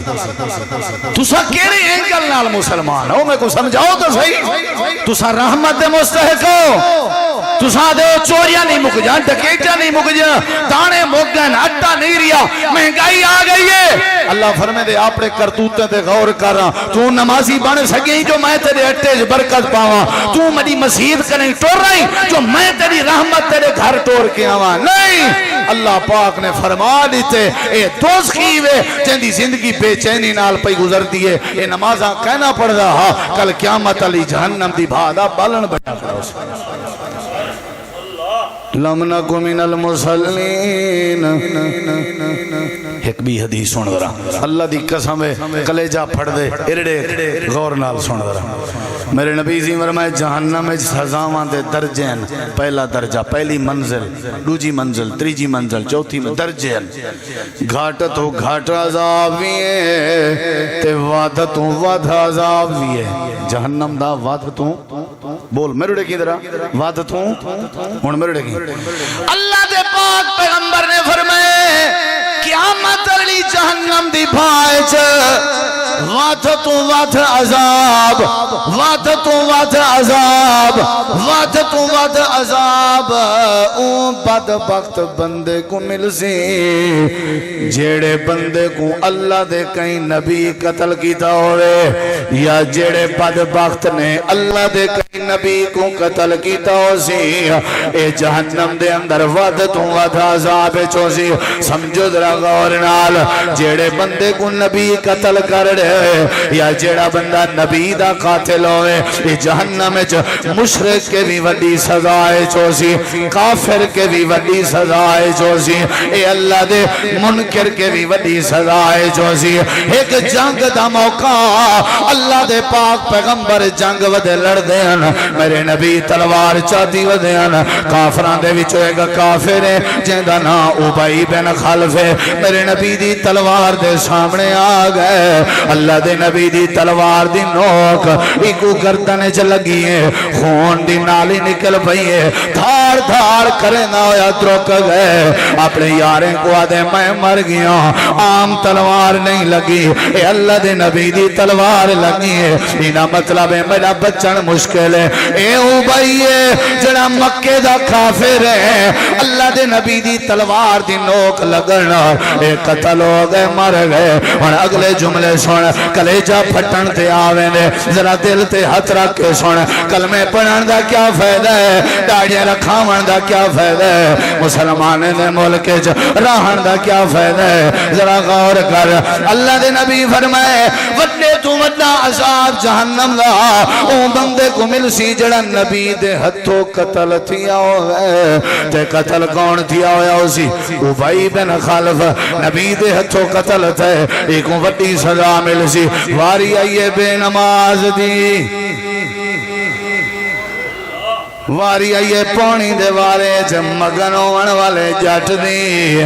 تو سا کیرے اینکل نال مسلمان ہو میں کو سمجھاؤ تو صحیح تو سا رحمت مستحق ہو تو سا دے چوریاں نہیں مک جان ڈکیٹیاں نہیں مک جان دانے مک گئن اٹا نہیں ریا مہنگائی آ گئی ہے اللہ فرمے دے آپ نے کرتوتے دے غور کر رہا تو نمازی بن سکیں جو میں تیرے اٹھے برکت پاواں تو میری مسجد کریں ٹور رہی جو میں تیری رحمت تیرے گھر ٹور کے آواں نہیں اللہ پاک نے فرما دیتے اے دوست کیوے جن دی زندگی بے چینی نال پئی گزر دیئے اے نمازاں کہنا پڑ رہا کل قیامت علی جہنم دی بھادا بالن بڑھا کرو لم نکو من المصلین ایک بھی حدیث سن درہ اللہ دی قسم ہے کلیجہ پھڑ دے ارڑے غور نال سن درہ میرے نبی زی فرمائے جہنم میں سزاواں دے درجین پہلا درجہ پہلی منزل دوجی منزل تریجی منزل چوتھی درجین گھاٹ تو گھاٹ عذاب بھی ہے تے وعد تو وعد عذاب بھی ہے جہنم دا وعد تو بول میرے کی درہ وعد تو ہون میرے کی اللہ دے پاک پیغمبر نے فرمائے قیامت علی جہنم دی بھائچ وعد تو وعد عذاب وعد تو وعد عذاب وعد تو وعد عذاب اون بدبخت بندے کو مل سی جیڑے بندے کو اللہ دے کہیں نبی قتل کیتا ہوئے یا جیڑے بدبخت نے اللہ دے کہیں نبی کو قتل کیتا ہو سی اے جہنم دے اندر وعد تو وعد عذاب چو سی سمجھو درہ غور نال جیڑے بندے کو نبی قتل کر رہے یا جیڑا بندہ نبی دا قاتل ہوئے یہ جہنم مشرک کے بھی وڈی سزائے چوسی کافر کے بھی وڈی سزائے چوسی اے اللہ دے منکر کے بھی وڈی سزائے چوسی ایک جنگ دا موقع اللہ دے پاک پیغمبر جنگ ودے لڑ دین میرے نبی تلوار چاہتی ودین کافران دے وچو ایک کافر ہے جن دا نا ابئی بن خلف ہے میرے نبی دی تلوار دے سامنے آ گئے اللہ دے نبی دی تلوار دی نوک ایکو گردنے چ لگی ہے خون دی نالی نکل پئی ہے دھار دھار کرے نہ ہویا درک گئے اپنے یاریں کو آدھے میں مر گیا عام تلوار نہیں لگی اے اللہ دے نبی دی تلوار لگی ہے اینا مطلب ہے میرا بچن مشکل ہے اے اوبائی ہے جڑا مکے دا کافر ہے اللہ دے نبی دی تلوار دی نوک لگنا اے قتل ہو گئے مر گئے اور اگلے جملے سن کلیجہ پھٹن تے آویں دے ذرا دل تے ہتھ رکھ کے سن کلمے پڑھن دا کیا فائدہ ہے داڑیاں رکھاون دا کیا فائدہ ہے مسلمان دے ملک وچ رہن دا کیا فائدہ ہے ذرا غور کر اللہ دے نبی فرمائے وڈے تو وڈا عذاب جہنم دا او بندے کو مل سی جڑا نبی دے ہتھوں قتل تھیا ہوئے تے قتل کون تھیا ہویا اسی ابئی بن خلف نبی دے ہتھوں قتل تھے ایک وڈی سزا مل سی واری آئیے بے نماز دی واری آئیے پونی دے والے مگن ہون والے جٹ دی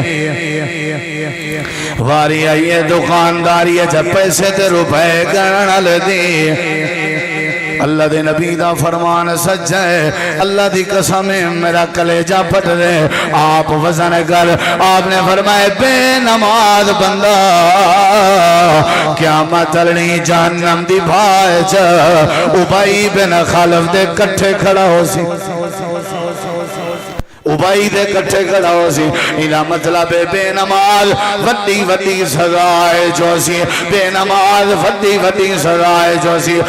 واری آئیے دکانداری پیسے تے روپے گنن دی اللہ دے نبی دا فرمان سچ ہے اللہ دی قسم میرا کلیجہ پھٹ رہے آپ وزن کر آپ نے فرمائے بے نماز بندہ قیامت لڑی جہنم دی بھائے چا ابائی بن خالف دے کٹھے کھڑا ہو سی ابائی دے کٹھے کھڑا ہو سی انہا مطلب بے نماز وڈی وڈی سزائے جو سی بے نماز وڈی وڈی سزائے جو سی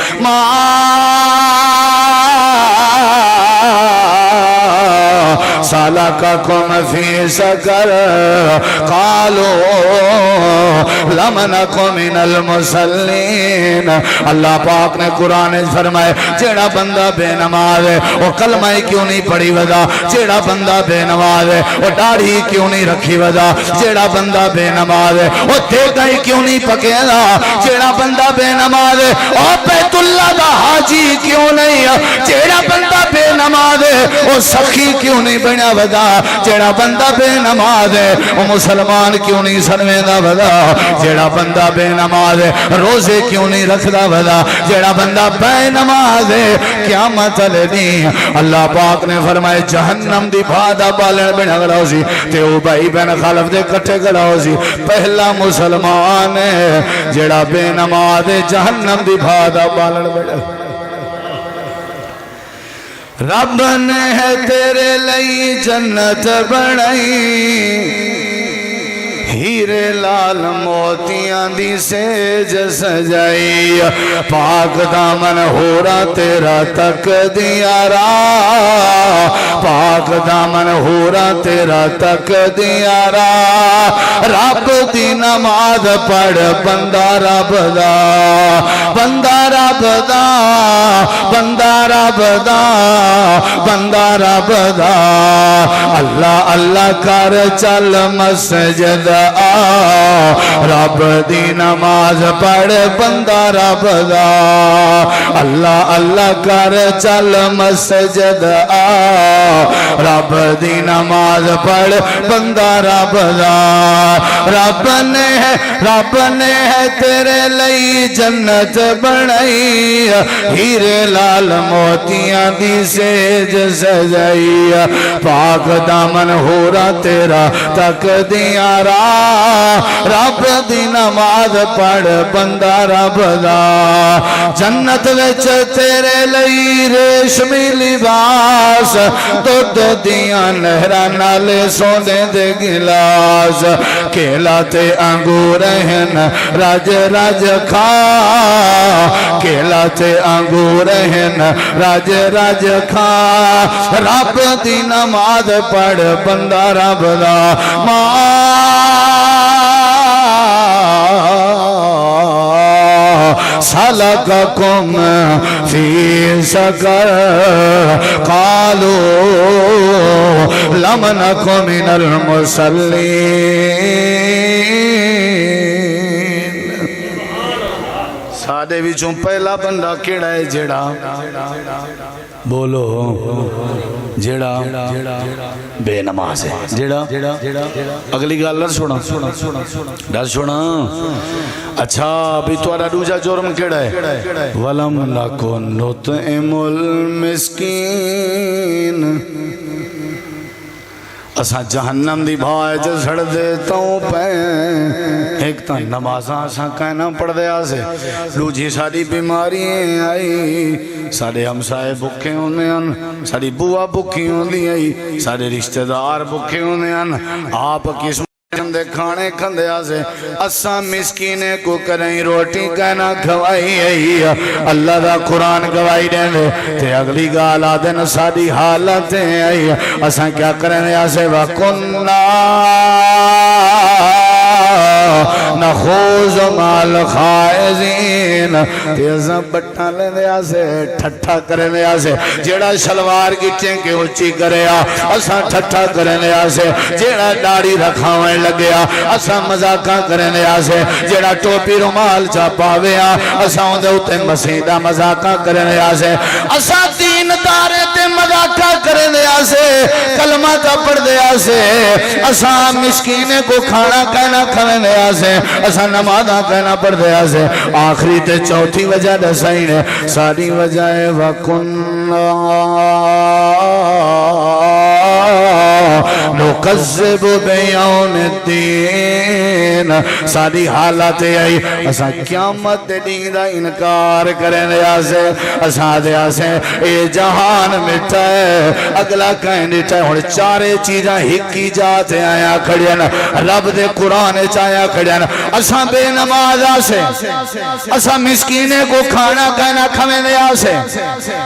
سالککم فی سقر قالوا لم نک من المصلین اللہ پاک نے قرآن فرمائے جیڑا بندہ بے نماز ہے وہ کلمہ کیوں نہیں پڑھی ودا جیڑا بندہ بے نماز ہے وہ داڑھی کیوں نہیں رکھی ودا جیڑا بندہ بے نماز ہے وہ دیگا ہی کیوں نہیں پکیلا جیڑا بندہ بے نماز ہے وہ بیت اللہ دا حاجی کیوں نہیں جیڑا بندہ بے نماز ہے وہ سخی کیوں نہیں بنا ودا جیڑا بندہ بے نماز ہے وہ مسلمان کیوں نہیں سنویدہ ودا جیڑا بندہ بے نماز ہے روزے کیوں نہیں رکھدا ودا جیڑا بندہ بے نماز ہے قیامت لدی اللہ پاک نے فرمائے جہنم دی بھادا بالن بن گڑا ہو سی تے او بھائی بین خالف دے کٹھے گڑا ہو سی پہلا مسلمان ہے جیڑا بے نماز ہے جہنم دی بھادا بالن بن رب نے ہے تیرے لئی جنت بنائی ہیرے لال موتیاں دی سیج سجائی پاک دامن ہورا تیرا تک دیارا پاک دامن ہورا تیرا تک دیارا رب دی نماز پڑھ بندہ رب دا بندہ رب دا بندہ رب دا بندہ رب دا اللہ اللہ کر چل مسجد رب دی نماز پڑھ بندہ رب دا اللہ اللہ کر چل مسجد رب دی نماز پڑھ بندہ رب دا رب نے ہے تیرے لئی جنت بنائی ہیرے لال موتیاں دی سیج سجائی پاک دامن ہورا تیرا تک دیارا رب دی نماز پڑھ بندہ رب دا جنت وچ تیرے لئی ریشمی لباس دودھ دیاں نہراں نالے سونے دے گلاس کیلا تے انگور ہیں راج راج کھا کیلا تے انگور ہیں راج راج کھا رب دی نماز پڑھ بندہ رب دا سالککم فی سقر قالوا لم نک من المصلین سادے وچوں پہلا بندہ کیڑا ہے جیڑا بولو جیڑا بے نماز ہے جیڑا اگلی گال ڈر سونا ڈر سونا اچھا بھی توڑا دوجا جرم کیڑا ہے وَلَمْ نَكُنْ نُطْعِمُ الْمِسْكِينَ اساں جہنم دی بھائے جو سڑ دیتا ہوں پین ایک تا نمازاں اساں کہنا پڑھ دیا سے لوجی ساری بیماریاں آئی سارے ہمسائے بکھے ہونے ہیں ساری بوا بکھی ہونے ہیں سارے رشتہ دار بکھے ہونے ہیں آپ کس دے کھانے کھندے آسے اساں مسکینے کو کریں روٹی کہنا کھوائی اللہ دا قرآن گوائی دیں دے تے اگلی گالا دن ساری حالتیں آئی اساں کیا کریں آسے وَقُنَّا نخوض مال خائزین تیزاں بٹھا لیں دے آسے ٹھٹھا کریں دے آسے جیڑا شلوار کی چینکے اچھی کرے اساں ٹھٹھا کریں دے آسے جیڑا داڑی رکھاویں لگیا اساں مذاقہ کریں دے آسے جیڑا ٹوپی رومال چاپاوے اساں اندے ہوتے مسیدہ مذاقہ کریں دے آسے اساں دین دارے تے مذاقہ کریں دے آسے سے کلمہ تا پڑھ دیا سے اساں مسکینے کو کھانا کہنا کھویں دیا سے اساں نمازاں کہنا پڑھ دیا سے آخری تے چوتھی وجہ دسائی نے ساری وجہ وَكُنَّا نُقَذِّبُ بِيَوْمِ الدِّينِ ساری حالت آئی اساں قیامت دین دا انکار کریں دیا سے اساں دیا سے اے جہان مٹا ہے اگلا کہیں نٹا ہے اور چارے چیزاں ہکی جاتے آیا کھڑیاں رب دے قرآن چایا کھڑیاں اساں بے نماز آسے اساں مسکینے کو کھانا کہنا کھویں دیا سے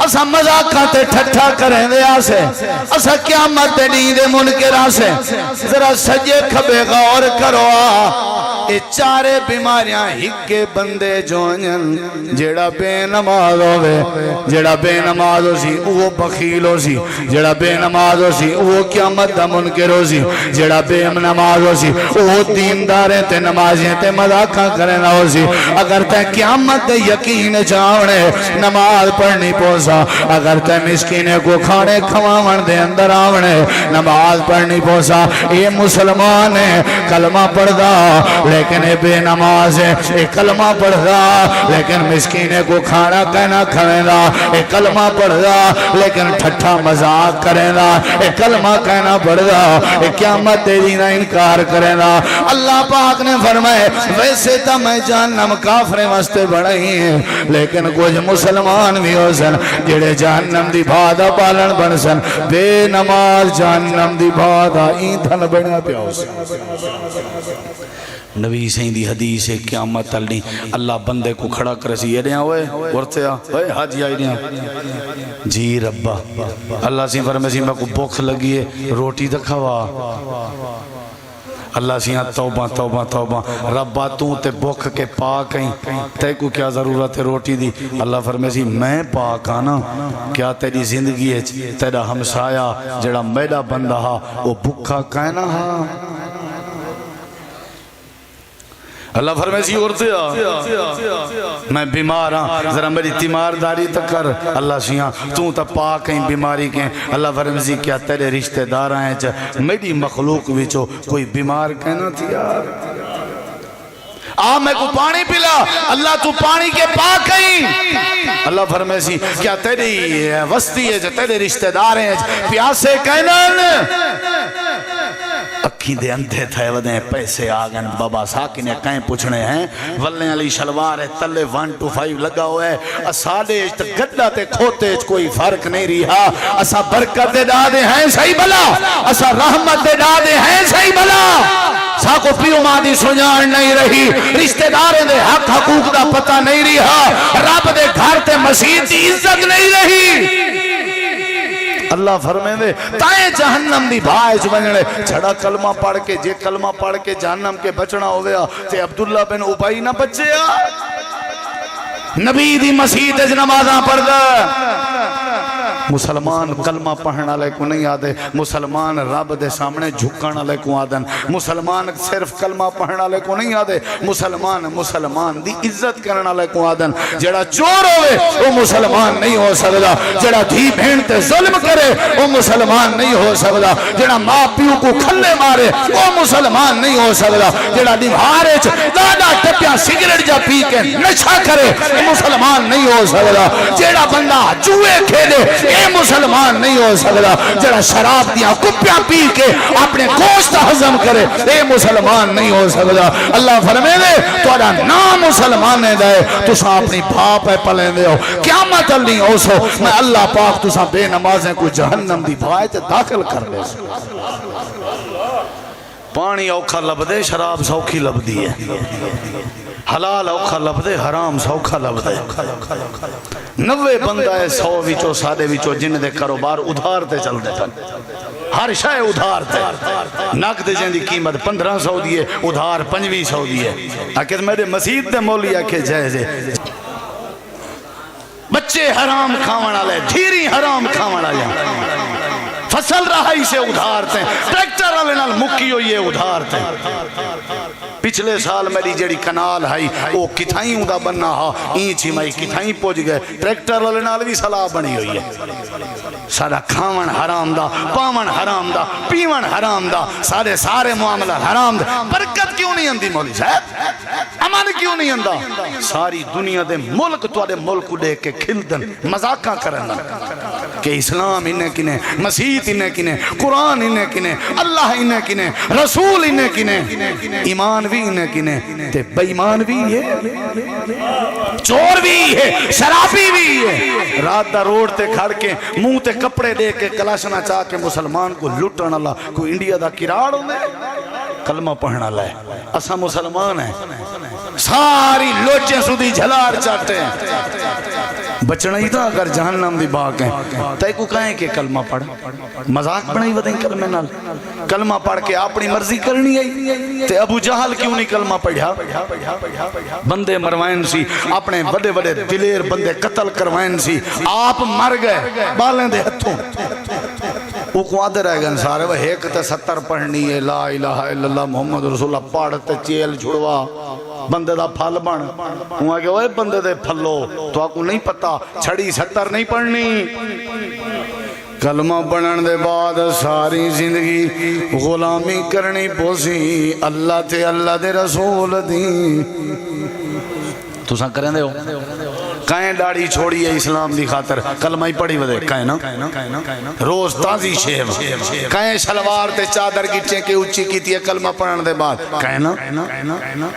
اساں مذاقاتے ٹھٹھا کریں دیا سے اساں قیامت دین دے منکر آسے ذرا سجے کھبے غور کرو اے چارے بیماریاں ہکے بندے جوئن جیڑا بے نماز ہوئے جیڑا بے نماز ہو سی وہ بخیل ہو سی جیڑا بے نماز ہو سی وہ قیامت دا منکر ہو سی جیڑا بے نماز ہو سی وہ دینداریں تے نمازیں تے مذاقاں کرنا ہو سی اگر تے قیامت دے یقین چاونے نماز پڑھنی پوسا اگر تے مسکینے کو کھانے کھواون دے اندر آونے نماز پڑھنی پوسا یہ مسلمان ہے کلمہ پڑھ دا لیکن بے نماز ہے اے کلمہ پڑھ دا لیکن مسکینے کو کھانا کہنا کھویں دا اے کلمہ پڑھ دا لیکن ٹھٹھا مذاق کریں دا اے کلمہ کہنا پڑھ دا اے قیامت تیری نہ انکار کریں دا اللہ پاک نے فرمائے ویسے تا میں جہنم کافریں واسطے بڑھئی ہیں لیکن کچھ مسلمان بھی ہو سن جڑے جہنم دی بھادا پالن بن سن بے نماز جہنم دی بھادا ایندھن بنا پیا ہو سن نبی سین دی حدیث ہے قیامت تلنی اللہ بندے کو کھڑا کرسی یہ دیاں ہوئے ورتے ہوئے حاجی آئی دیاں جی ربا اللہ سین فرمیسی میں کو بخ لگی ہے روٹی دکھوا اللہ سیاں توبہ توبہ توبہ ربا تو تے بخ کے پاک ہیں تے کو کیا ضرورت ہے روٹی دی اللہ فرمیسی میں پاک آنا کیا تیری زندگی ہے تیرا ہمسایا جڑا میڈا بندہ ہا وہ بکھا کہنا ہا اللہ فرمیسی عورتے میں بیمار ہاں ذرا میری تیمارداری تک کر اللہ سیاں تو تا پاک ہیں بیماری کے اللہ فرمیسی کیا تیرے رشتہ دار ہیں میری مخلوق وچو کوئی بیمار کہنا تھی یار میں کو پانی پلا اللہ تو پانی کے پاک ہیں اللہ فرمیسی کیا تیری وسطی ہے جو تیرے رشتہ دار ہیں پیاسے کہنا اکھی دے اندھے تھے ودیں پیسے آگن بابا ساکی نے کہیں پوچھنے ہیں ولنے علی شلوار ہے تلے 1 to 5 لگا ہوئے ہے اسادے اجت گڑا تے کھوتے اج کوئی فرق نہیں رہا اسا برکت دے ڈادے ہیں صحیح بلا اسا رحمت دے ڈادے ہیں صحیح بلا ساکو پیو مادی سنجان نہیں رہی رشتہ داریں دے حق حقوق دا پتہ نہیں رہا رب دے گھر تے مسیح دی عزت نہیں رہی اللہ فرمائے دے تائیں جہنم دی بھائی بننے چھڑا کلمہ پڑھ کے جے کلمہ پڑھ کے جہنم کے بچنا ہویا تے عبداللہ بن عبائی نہ بچے نبی دی مسیح تے نمازاں پڑھ دا مسلمان کلمہ پڑھنا لے کو نہیں آدھے مسلمان رب دے سامنے جھکانا لے کو آدھن مسلمان صرف کلمہ پڑھنا لے کو نہیں آدھے مسلمان دی عزت کرنا لے کو آدھن جڑا چور ہوئے وہ مسلمان نہیں ہو سکتا جڑا دھی بھین تے ظلم کرے وہ مسلمان نہیں ہو سکتا جڑا ماں پیو کو کھلے مارے وہ مسلمان نہیں ہو سکتا جڑا دیوارے دادا ٹپیاں سگریٹ جا پی کے نشہ کرے وہ مسلمان نہیں ہو سکتا جڑا بندہ جوئے کھیلے مسلمان نہیں ہو سکتا جڑا شراب دیا کپیاں پی کے اپنے گوشت ہضم کرے اے مسلمان نہیں ہو سکتا اللہ فرمائے دے توڑا نام مسلمان نے دے تو سا اپنی بھاپ ہے پلیں دے ہو قیامت نہیں ہو سو میں اللہ پاک تو سا بے نمازیں کو جہنم دی بھائیت داخل کر لے سو پانی اوکھا لب دے شراب سوکھی لب دی ہے حلال اوکھا لب دے حرام سوکھا لب دے 90 بندہ ہے 100 وچو سادے وچو جن دے کاروبار ادھار تے چل دے تن ہر شاہ ادھار تے نقد جن دی قیمت 1500 دیئے ادھار 2500 دیئے اکیت میرے مسجد دے مولی آکے جائزے بچے حرام کھاونا لے دھیری حرام کھاونا لے فصل رہائی سے ادھارتے ٹریکٹر والے نال مکی ہوئی ہے ادھارتے پچھلے سال میری جڑی کنال ہے وہ کتھائیں ادا بننا ہا اینچی میں کتھائیں پوچھ گئے ٹریکٹر والے نال بھی صلاح بنی ہوئی ہے سارا کھاون حرام دا پاون حرام دا پیون حرام دا سارے معاملہ حرام دا برکت کیوں نہیں اندی مولی صاحب امن کیوں نہیں اندا ساری دنیا دے ملک توڑے ملک کو دیکھ کے کھلدن مذاقہ کرنا کہ اسلام انہیں کنے مسیحیت انہیں کنے قرآن انہیں کنے اللہ انہیں کنے رسول انہیں کنے ایمان بھی انہیں کنے تے بیمان بھی ہے چور بھی ہے شرابی بھی ہے رات دا روڈ تے کھڑ کے منہ تے کپڑے دے کے کلاشنا چاہ کے مسلمان کو لٹن اللہ کوئی انڈیا دا کراڑ ہوندے کلمہ پڑھنا لائے اسا مسلمان ہیں ساری لوچیں سودی جھلار چاہتے ہیں بچنا ہی تھا اگر جہنم دی باق ہیں تے کو کہیں کہ کلمہ پڑھ مذاق بنائی ودیں کلمہ نال کلمہ پڑھ کے اپنی مرضی کرنی ہے تے ابو جہل کیوں نہیں کلمہ پڑھا بندے مروائن سی اپنے بڑے بڑے دلیر بندے قتل کروائن سی آپ مر گئے بالیں دے ہتھوں وہ کو آدھے رہ گئے سارے وہ ایک تے 70 پڑھنی ہے لا الہ الا اللہ محمد رسول اللہ پڑھ تے چیل چھڑوا بندے دا پھل بن وہ آگے وہ بندے دے پھلو تو آپ کو نہیں پتا چھڑی 70 نہیں پڑھنی کلمہ پڑھن دے بعد ساری زندگی غلامی کرنی پوسی اللہ تے اللہ دے رسول دی تو ساں کریں دے ہو کہیں ڈاڑی چھوڑی ہے اسلام دی خاطر کلمہ ہی پڑھی ودے کہیں نا روز تازی شیب کہیں شلوار تے چادر گٹھیں کے اچھی کیتی ہے کلمہ پڑھن دے بعد کہیں نا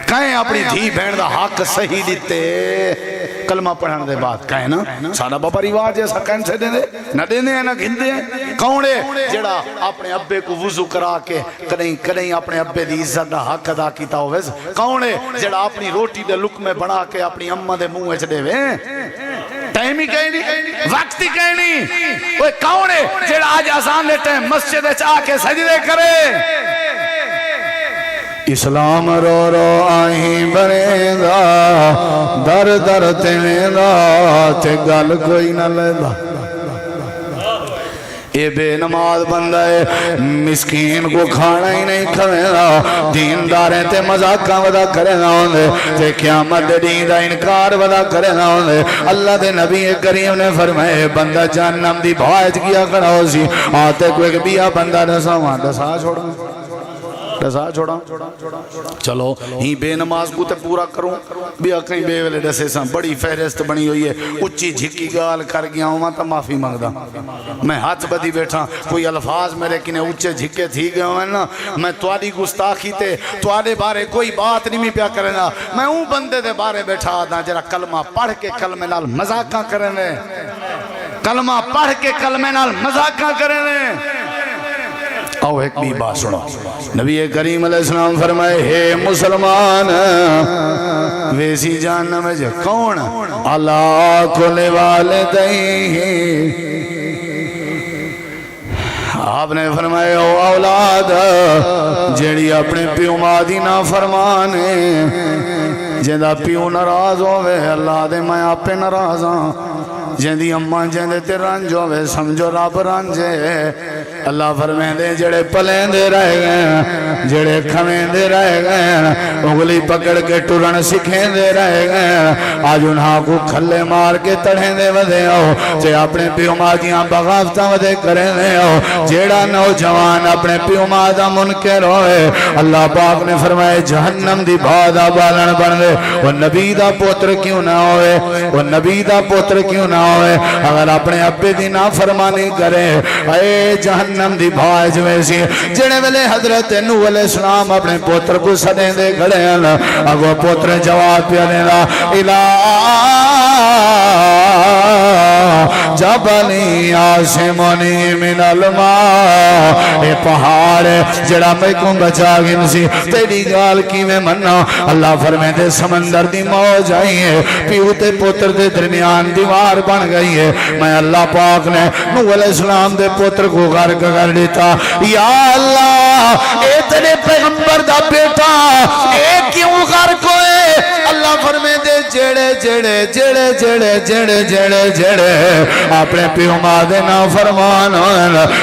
کہیں اپنی دھی بہن دا حق صحیح دیتے کلمہ پڑھن دے بعد کہیں نا سانا باپا رواج ایسا کہیں سے دیں دے نہ دیں دے نہ گھن دے کونڑے جڑا اپنے ابے کو وضو کرا کے کہیں اپنے ابے دی عزت دا حق ادا کیتا ہوئے کونڑے جڑا اپنی روٹی دے لقمے بنا کے اپنی اممہ دے منہ اچھ دے وے ٹائم ہی کہیں نہیں وقت ہی کہیں نہیں وہ کون ہے جڑا آج آزان لیتے ہیں مسجد چاہ کے سجدے کرے اسلام رو رو آہیں برے گا در در تینے گا تے گل کوئی نہ لے دا اے بے نماز بندہ ہے مسکین کو کھانا ہی نہیں کھوے گا دینداریں تے مذاقہ ودا کرے گا ہوندے تے قیامت دین دا انکار ودا کرے گا ہوندے اللہ دے نبی کریم نے فرمائے بندہ جہنم دی بھائج کیا کھڑا ہو سی آتے کوئی کہ بیا بندہ دسا چھوڑا چلو ہی بے نماز کو تے پورا کروں بیا کہیں بے ویلے ڈسے ساں بڑی فہرست بنی ہوئی ہے اچھی جھکی گال کر گیا ہوں تا معافی مانگدا میں ہاتھ بدی بیٹھا کوئی الفاظ میرے کنے اچھے جھکے تھی گئے ہیں نا میں تواری گستاخی تے توارے بارے کوئی بات نہیں پیا کرنا میں ہوں بندے دے بارے بیٹھا آدھا جرا کلمہ پڑھ کے کلمے نال مذاقہ کرنے کلمہ پڑھ کے کلمے نال مذاقہ کرنے آؤ ایک بھی بات سنو نبی کریم علیہ السلام فرمائے ہے مسلمان ویسی جاننا میں جو کون اللہ کل والدین آپ نے فرمائے او اولاد جیڑی اپنے پیو مادی نہ فرمانے جیندہ پیو ناراض ہوئے اللہ دے میں آپ پہ ناراض ہاں جیندی اممہ جیندے تے رنج ہوئے سمجھو رب رنجے اللہ فرمائے دے جڑے پلیں دے رہ گئے جڑے کھویں دے رہ گئے اگلی پکڑ کے ٹرن سکھیں دے رہ گئے آج انہاں کو کھلے مار کے تڑھیں دے ودے ہو جے اپنے پیو مادیاں بغافتہ ودے کریں دے ہو جیڑا نوجوان اپنے پیو مادہ منکر ہوئے اللہ پاک نے فرمائے جہنم دی بھادا بالن بن دے وہ نبی دا پوتر کیوں نہ ہوئے وہ نبی دا پوتر کیوں نہ ہوئے اگر اپنے ابے دی نافرمانی کرے اے جہنم دی بھاج ویسی جڑے ویلے حضرت نوح علیہ السلام اپنے پوتر کو سدیں دے گھڑے ہیں اگو پوتر جواب پیا دینا الہ جبلی آسمانی من الماء اے پہاڑ جڑا میں کو بچا گن سی تیری گال کی میں مننا اللہ فرمائے دے سمندر دی موج آئی ہے پیو تے پوتر دے درمیان دیوار بن گئی ہے میں اللہ پاک نے نوح علیہ السلام دے پوتر کو غرق کر دیتا یا اللہ اے تیرے پیغمبر دا بیٹا اے کیوں غرق ہوئے اللہ فرمے دے جڑے جڑے جڑے جڑے جڑے جڑے جڑے اپنے پیو ماں دے نا فرمان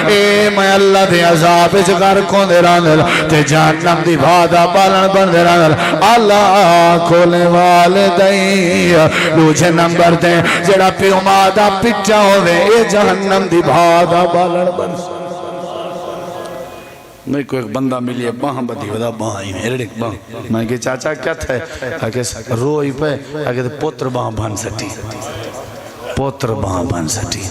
اے میں اللہ دے عذاب وچ غرق ہوندے رہندے تے جہنم دی بھادا بالن بندے رہندے اللہ کھولے والدین دوجے نمبر تے جڑا پیو ماں دا پچھا ہوے اے جہنم دی بھادا بالن بن میں کو ایک بندہ ملی ہے باہم بدھی ودا باہی میں ایرڑک باہم میں کہ چاچا کیا تھا ہے روئی پہ اگر پوتر باہم بھان سٹی پوتر باہم بھان سٹی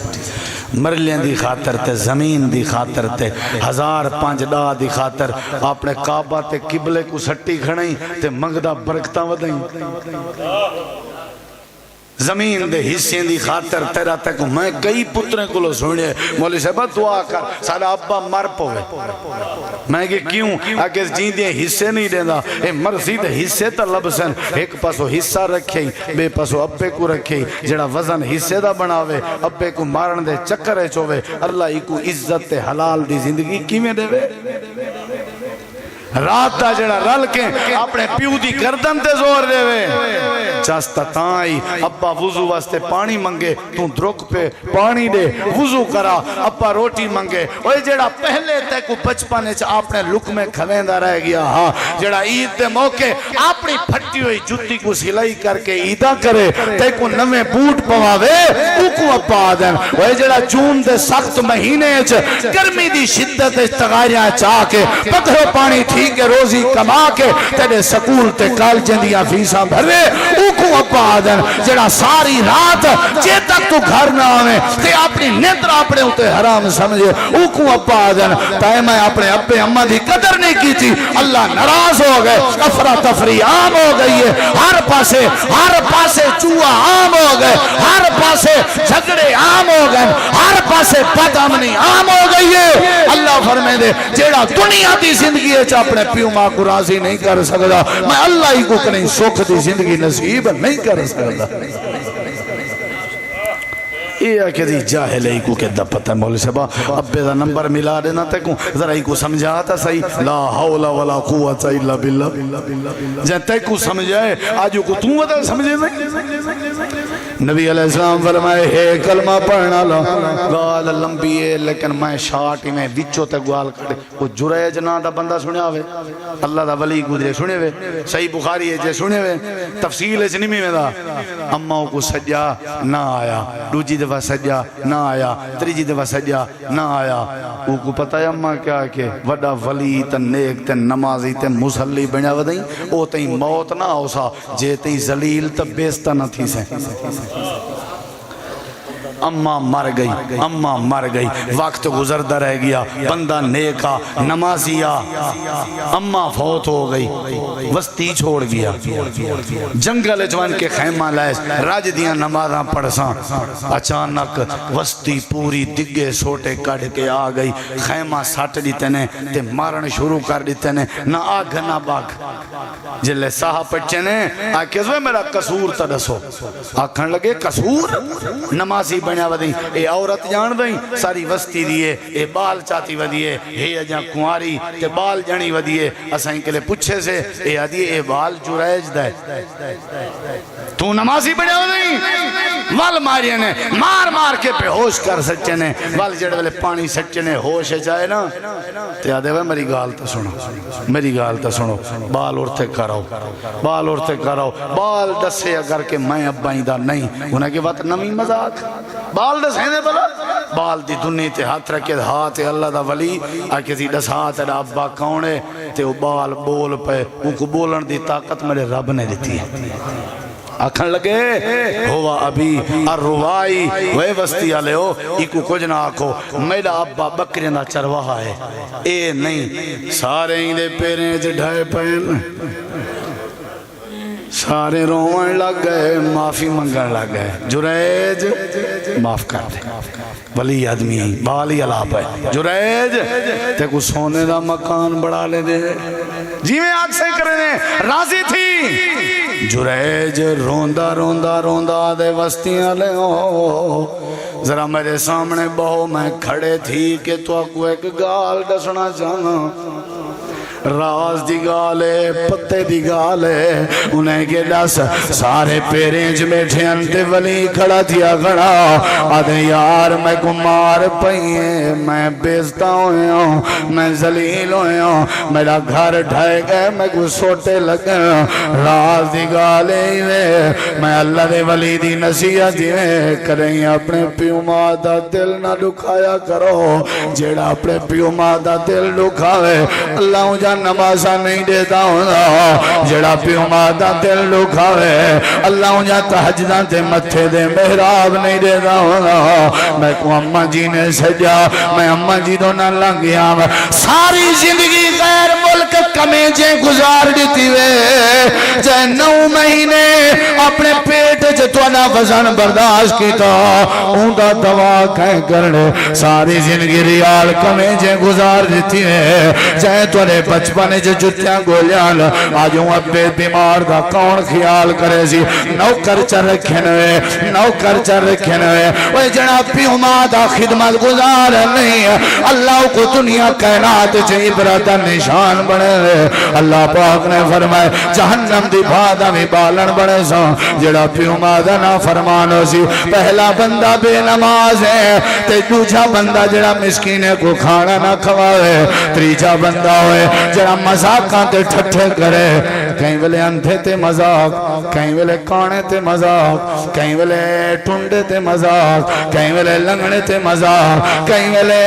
مرلین دی خاطر تے زمین دی خاطر تے 1005 ڈا دی خاطر اپنے کعبہ تے قبلے کو سٹی کھڑیں تے منگدہ برکتاں ودائیں زمین دے حصے دی خاطر تیرا تک میں کئی پتریں کو لو سوڑے مولی صاحبہ دعا کر سارا ابا مر پوے میں کہ کیوں اگر جین دے حصے نہیں دینا اے مرضی دے حصے تا لبسن ایک پاسو حصہ رکھے بے پاسو ابے کو رکھے جڑا وزن حصے دا بناوے ابے کو مارن دے چکرے چوے اللہ ہی کو عزت تے حلال دی زندگی کی میں دے وے رات دا جڑا رل کے اپنے پیو دی گردن تے زور دے وے چاستا تائی ابا وضو واسطے پانی منگے تو درک پہ پانی دے وضو کرا ابا روٹی منگے اوہ جڑا پہلے تے کو بچپانے چا اپنے لکمے کھلیندہ رہ گیا ہاں جڑا عید دے موقع اپنی پھٹی ہوئی جتی کو سلائی کر کے عیدہ کرے تے کو نوے بوٹ پواوے او کو ابا آدن اوہ جڑا جون دے سخت مہینے چا گرمی دی شدت تغاریاں چاہ کے پتھر پانی ٹھیک کے روزی کما کے تیرے سکول تے کالجن دیا فیساں بھرے اوکو ابا آدن جڑا ساری رات جے تک تو گھر نہ آوے تے اپنی نیتر اپنے ہوتے حرام سمجھے اوکو ابا آدن تائے میں اپنے ابے اممہ دی قدر نہیں کی تھی اللہ نراز ہو گئے افرا تفری عام ہو گئی ہے ہر پاسے چوہا عام ہو گئے ہر پاسے جھگڑے عام ہو گئے ہر پاسے بد امنی عام ہو گئی ہے اللہ فرمائے دے جڑا دنیا دی زندگی ہے اپنے پیو ماں کو راضی نہیں کر سکتا میں اللہ ہی کو کنہیں سکھ دی زندگی نصیب نہیں کر سکتا یہ ہے کہ دی جاہل ہی کو کہتا پتہ ہے مولی صاحبہ ابے دا نمبر ملا دینا تکوں ذرا ہی کو سمجھاتا صحیح لا حول ولا قوت الا باللہ جہاں تے کو سمجھائے آجو کو تم ودا سمجھے نہیں نبی علیہ السلام فرمائے ہے کلمہ پڑھنا لا گال لمبی ہے لیکن میں شاٹی میں وچو تے گوال کھڑے وہ جریج نا دا بندہ سنے آوے اللہ دا ولی گزرے سنے وے صحیح بخاری ہے جے سنے وے تفصیل جنمی میں دا اماں کو سجا نہ آیا دوجی دفعہ سجا نہ آیا تریجی دفعہ سجا نہ آیا وہ کو پتہ ہے اماں کیا کہ وڈا ولی تے نیک تے نمازی تے مسلی بنیا ودائیں او تیں موت نہ ہوسا جے تیں ذلیل تے بیستہ نہ تھی سے اماں مر گئی وقت گزردہ رہ گیا بندہ نیکا نمازیا اماں فوت ہو گئی وستی چھوڑ گیا جنگل جوان کے خیمہ لائس راج دیاں نمازاں پڑھساں اچانک وستی پوری دگے سوٹے کڑ کے آ گئی خیمہ ساٹ دیتے نے تے مارن شروع کر دیتے نے نہ آگ نہ باگ جلے صاحب پچھے نے آکے زوے میرا قصور تا دسو آکھن لگے قصور نمازی بنیا ودیں اے عورت جان دیں ساری وستی دیئے اے بال چاہتی ودیئے اے اجاں کنواری تے بال جانی ودیئے اسائیں کے لئے پچھے سے اے آدھیے اے بال جریج دے تو نمازی بنیا ودیں وال ماری نے مار کے پہ ہوش کر سچے نے وال جڑے والے پانی سچے نے ہوش جائے نا تے آدھے وے میری گال تا سنو بال اڑتے کراؤ بال دسے اگر کہ میں ابائیں دا نہیں انہیں کہ وقت نمی مزاق بال دس ہیں بلا بال دی دنی تے ہاتھ رکھے ہاتھ اللہ دا ولی آکے سی دس ہاتھ دا ابا کونے تے وہ بال بول پہ ان کو بولن دی طاقت میرے رب نے دیتی ہے آکھن لگے ہوا ابھی الروائی وے وستی آلے ہو ایکو کچھ نہ آکھو میرا ابا بکری نہ چرواہا ہے اے نہیں سارے ہی دے پیریں جڑھائے پہن سارے روان لگ گئے معافی منگن لگ گئے جریج معاف کر دے ولی آدمی بالی علاپ ہے جریج تے کو سونے دا مکان بڑھا لے دے جی میں آگ سے کرنے راضی تھی جریج روندہ دے وستیاں لے ہو ذرا میرے سامنے بہو میں کھڑے تھی کہ تو کو ایک گال ڈسنا چاہنا راز دی گال ہے پتے دی گال ہے انہیں کے دس سارے پیرینج بیٹھے انتے ولی کھڑا تھیا کھڑا آدھے یار میں کو مار پئیے میں بیزتا ہوئے ہوں میں ذلیل ہوئے ہوں میرا گھر ڈھائے گئے میں کو سوٹے لگے راز دی گال ہے میں اللہ دے ولی دی نصیحت دیوے کریں اپنے پیو ماں دا دل نہ دکھایا کرو جیڑا اپنے پیو ماں دا دل دکھاوے اللہ جا نمازہ نہیں دیتا ہوں جیڑا پیو ماں دا دل دکھاوے اللہ جا تحجدہ تے متھے دے محراب نہیں دیتا ہوں میں کو اممہ جی نے سجا میں اممہ جی دو نہ لگ گیا ساری زندگی غیر ملک کمیجیں گزار دیتی وے جائے 9 مہینے اپنے پیٹ جتوانا وزن برداشت کی تا اونڈا دوا کہیں کرنے ساری زندگی ریال کمیجیں گزار دیتی ہے چاہے توڑے بچپنے جتیاں گولیاں آجوں ابے بیمار دا کون خیال کرے سی نوکر چر رکھنوے نوکر چر رکھنوے وہ جناب پیو ماں دا خدمت گزار نہیں ہے اللہ کو دنیا کائنات چاہی براتا نشان بنے اللہ پاک نے فرمائے جہنم دی بھادا میں بالن بنے سو جڑا پیو ماں دا نا فرمانو سی پہلا بندہ بے نماز ہے تے دوجا بندہ جڑا مسکینے کو کھانا نہ کھوائے تریجا بندہ ہوئے جڑا مذاقاں تے ٹھٹھے کرے کہیں ویلے اندھے تے مذاق کہیں ویلے کانے تے مذاق کہیں ویلے ٹنڈے تے مذاق کہیں ویلے لنگنے تے مذاق کہیں ویلے